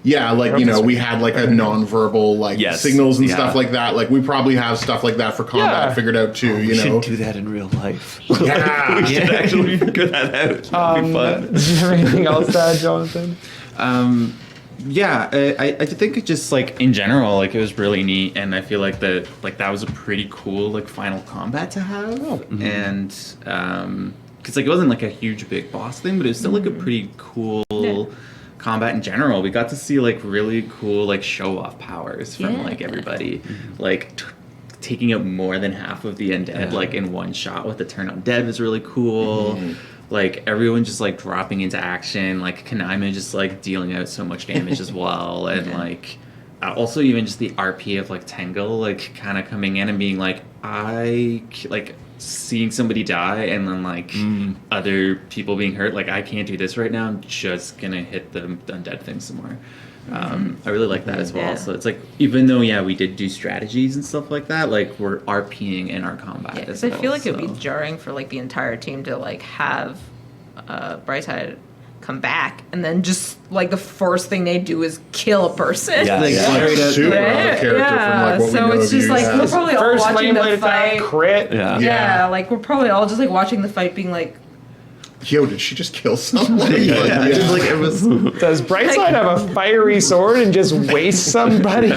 Yeah, like, we had like a non-verbal like signals and stuff like that. Like, we probably have stuff like that for combat figured out too,
We should do that in real life.
Yeah.
We should actually figure that out. That'd be fun.
Do you have anything else to add, Jonathan?
Yeah, I think it just like in general, like it was really neat, and I feel like that was a pretty cool like final combat to have, and because like it wasn't like a huge big boss thing, but it was still like a pretty cool combat in general. We got to see like really cool like show off powers from like everybody, like taking out more than half of the undead like in one shot with the turn on dead was really cool. Like everyone just like dropping into action, like Kanaima just like dealing out so much damage as well, and like also even just the RP of like Tengal like kind of coming in and being like seeing somebody die and then like other people being hurt, like I can't do this right now, I'm just gonna hit the undead thing some more. I really like that as well. So it's like, even though we did do strategies and stuff like that, like we're RPing in our combat as well.
I feel like it'd be jarring for like the entire team to like have Brightside come back and then just like the first thing they do is kill a person.
Super out of character from like what we
so
know
it's
of
just
you.
like we're probably all
First
watching the fight.
Crit.
Like we're probably all just like watching the fight being like,
yo, did she just kill someone?
Like it was.
Does Brightside have a fiery sword and just waste somebody?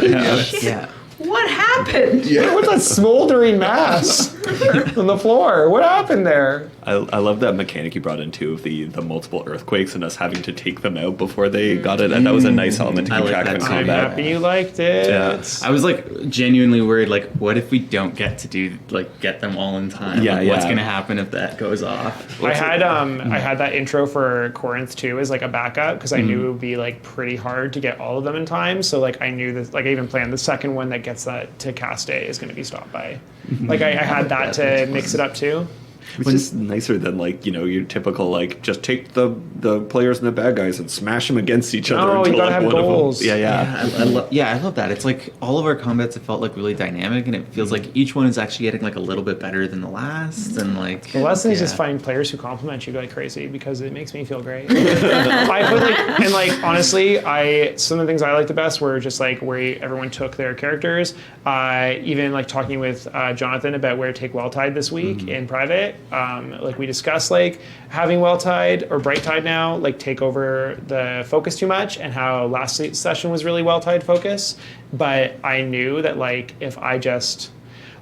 what happened?
What's that smoldering mass on the floor? What happened there?
I love that mechanic you brought in too, of the multiple earthquakes and us having to take them out before they got it. And that was a nice element to keep track of in
I'm
combat.
happy you liked it.
Yeah.
I was like genuinely worried, like what if we don't get to do like get them all in time? Like, what's gonna happen if that goes off?
I had that intro for Corinth too as like a backup because I knew it would be like pretty hard to get all of them in time. So like I knew that, like I even planned the second one that gets that to cast day is going to be stopped by. Like I had that to mix it up too.
Which is nicer than like, your typical like just take the players and the bad guys and smash them against each other.
No,
until
you gotta
like
have
one
goals.
Of them,
I love that. It's like all of our combats have felt like really dynamic, and it feels like each one is actually getting like a little bit better than the last. And like
the lesson is just finding players who compliment you like crazy because it makes me feel great. I put honestly, some of the things I liked the best were just like where everyone took their characters. Even like talking with Jonathan about where to take Well-Tide this week in private. Like we discussed like having Well-Tide or Bright-Tide now like take over the focus too much, and how last session was really Well-Tide focus. But I knew that like if I just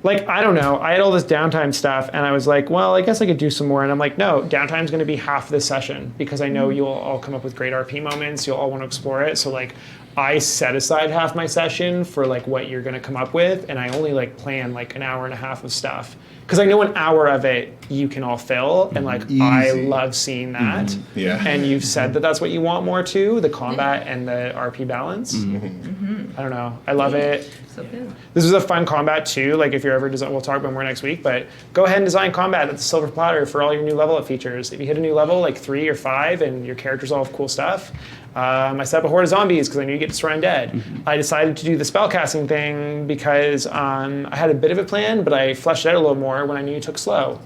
I don't know, I had all this downtime stuff and I was like, well, I guess I could do some more. And I'm like, no, downtime's going to be half this session because I know you'll all come up with great RP moments. You'll all want to explore it. So like I set aside half my session for like what you're going to come up with. And I only like plan like an hour and a half of stuff because I know an hour of it you can all fill. And like,
Easy.
I love seeing that.
Yeah.
And you've said that that's what you want more too, the combat and the RP balance. I don't know. I love it.
So good.
This was a fun combat too. Like if you're ever we'll talk about more next week, but go ahead and design combat at the silver platter for all your new level up features. If you hit a new level like 3 or 5 and your characters all have cool stuff, I set up a horde of zombies because I knew you get to destroy undead. I decided to do the spellcasting thing because I had a bit of a plan, but I fleshed it out a little more when I knew you took slow.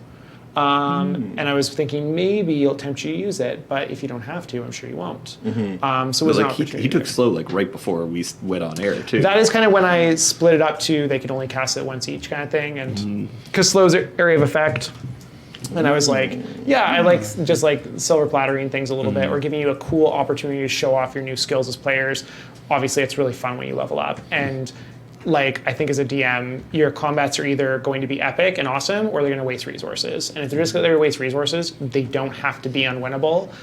And I was thinking maybe it'll tempt you to use it, but if you don't have to, I'm sure you won't. So it was an
like
opportunity.
he took slow like right before we went on air too.
That is kind of when I split it up to they could only cast it once each kind of thing, and because slow's area of effect. And I was like, yeah, I like just like silver plattering things a little bit, or giving you a cool opportunity to show off your new skills as players. Obviously, it's really fun when you level up, and like, I think as a DM, your combats are either going to be epic and awesome, or they're going to waste resources. And if they're just going to waste resources, they don't have to be unwinnable.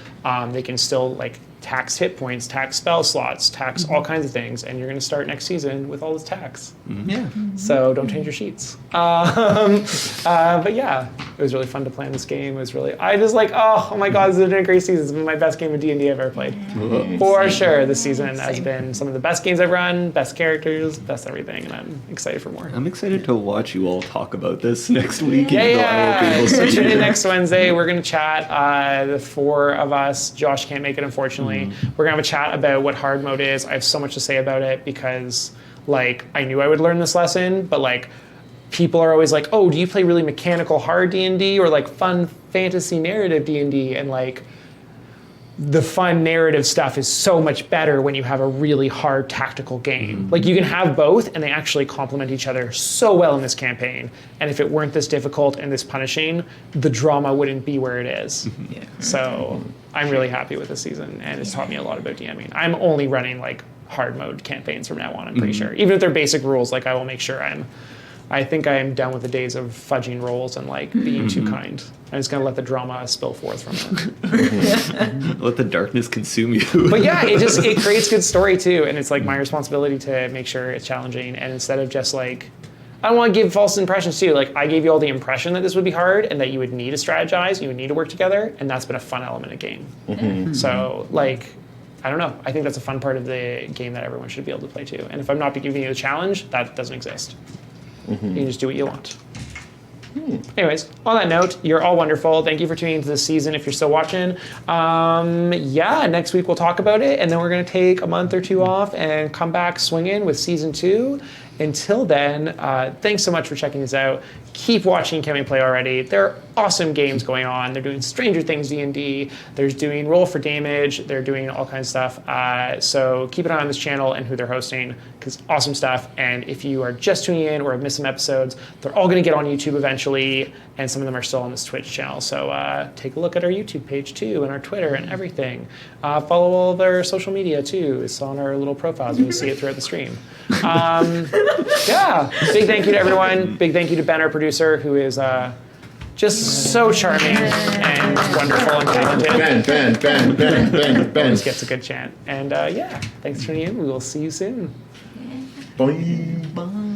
They can still like tax hit points, tax spell slots, tax all kinds of things, and you're going to start next season with all this tax.
Yeah.
So don't change your sheets. But yeah, it was really fun to plan this game. It was really, I just like, oh my god, this has been a great season. It's been my best game of D&D I've ever played. For sure, this season has been some of the best games I've run, best characters, best everything, and I'm excited for more.
I'm excited to watch you all talk about this next week.
Yeah,
even though I won't be
yeah.
able
So
to.
tune in next Wednesday. We're going to chat, the four of us. Josh can't make it, unfortunately. We're going to have a chat about what hard mode is. I have so much to say about it because, like, I knew I would learn this lesson, but, like, people are always like, oh, do you play really mechanical hard D&D or, like, fun fantasy narrative D&D? And, like, the fun narrative stuff is so much better when you have a really hard tactical game. Like, you can have both, and they actually complement each other so well in this campaign. And if it weren't this difficult and this punishing, the drama wouldn't be where it is.
Yeah.
So I'm really happy with this season, and it's taught me a lot about DMing. I'm only running, like, hard mode campaigns from now on, I'm pretty sure. Even if they're basic rules, like, I will make sure I think I am done with the days of fudging rolls and, like, being too kind. I'm just going to let the drama spill forth from it.
Let the darkness consume you.
But yeah, it creates good story too, and it's like my responsibility to make sure it's challenging. And instead of just like, I don't want to give false impressions too. Like, I gave you all the impression that this would be hard and that you would need to strategize, you would need to work together, and that's been a fun element of game. So like, I don't know. I think that's a fun part of the game that everyone should be able to play too. And if I'm not giving you a challenge, that doesn't exist. You can just do what you want. Anyways, on that note, you're all wonderful. Thank you for tuning into this season if you're still watching. Yeah, next week we'll talk about it, and then we're going to take a month or two off and come back swinging with season 2. Until then, thanks so much for checking this out. Keep watching Can We Play Already. There are awesome games going on. They're doing Stranger Things D&D. They're doing Roll for Damage. They're doing all kinds of stuff. So keep an eye on this channel and who they're hosting, because awesome stuff. And if you are just tuning in or have missed some episodes, they're all going to get on YouTube eventually, and some of them are still on this Twitch channel. So take a look at our YouTube page too, and our Twitter and everything. Follow all of our social media too. It's on our little profiles, and you'll see it throughout the stream. Yeah, big thank you to everyone. Big thank you to Ben, our producer, who is just so charming and wonderful and talented.
Ben.
Always gets a good chant. And yeah, thanks for tuning in. We will see you soon.
Bye.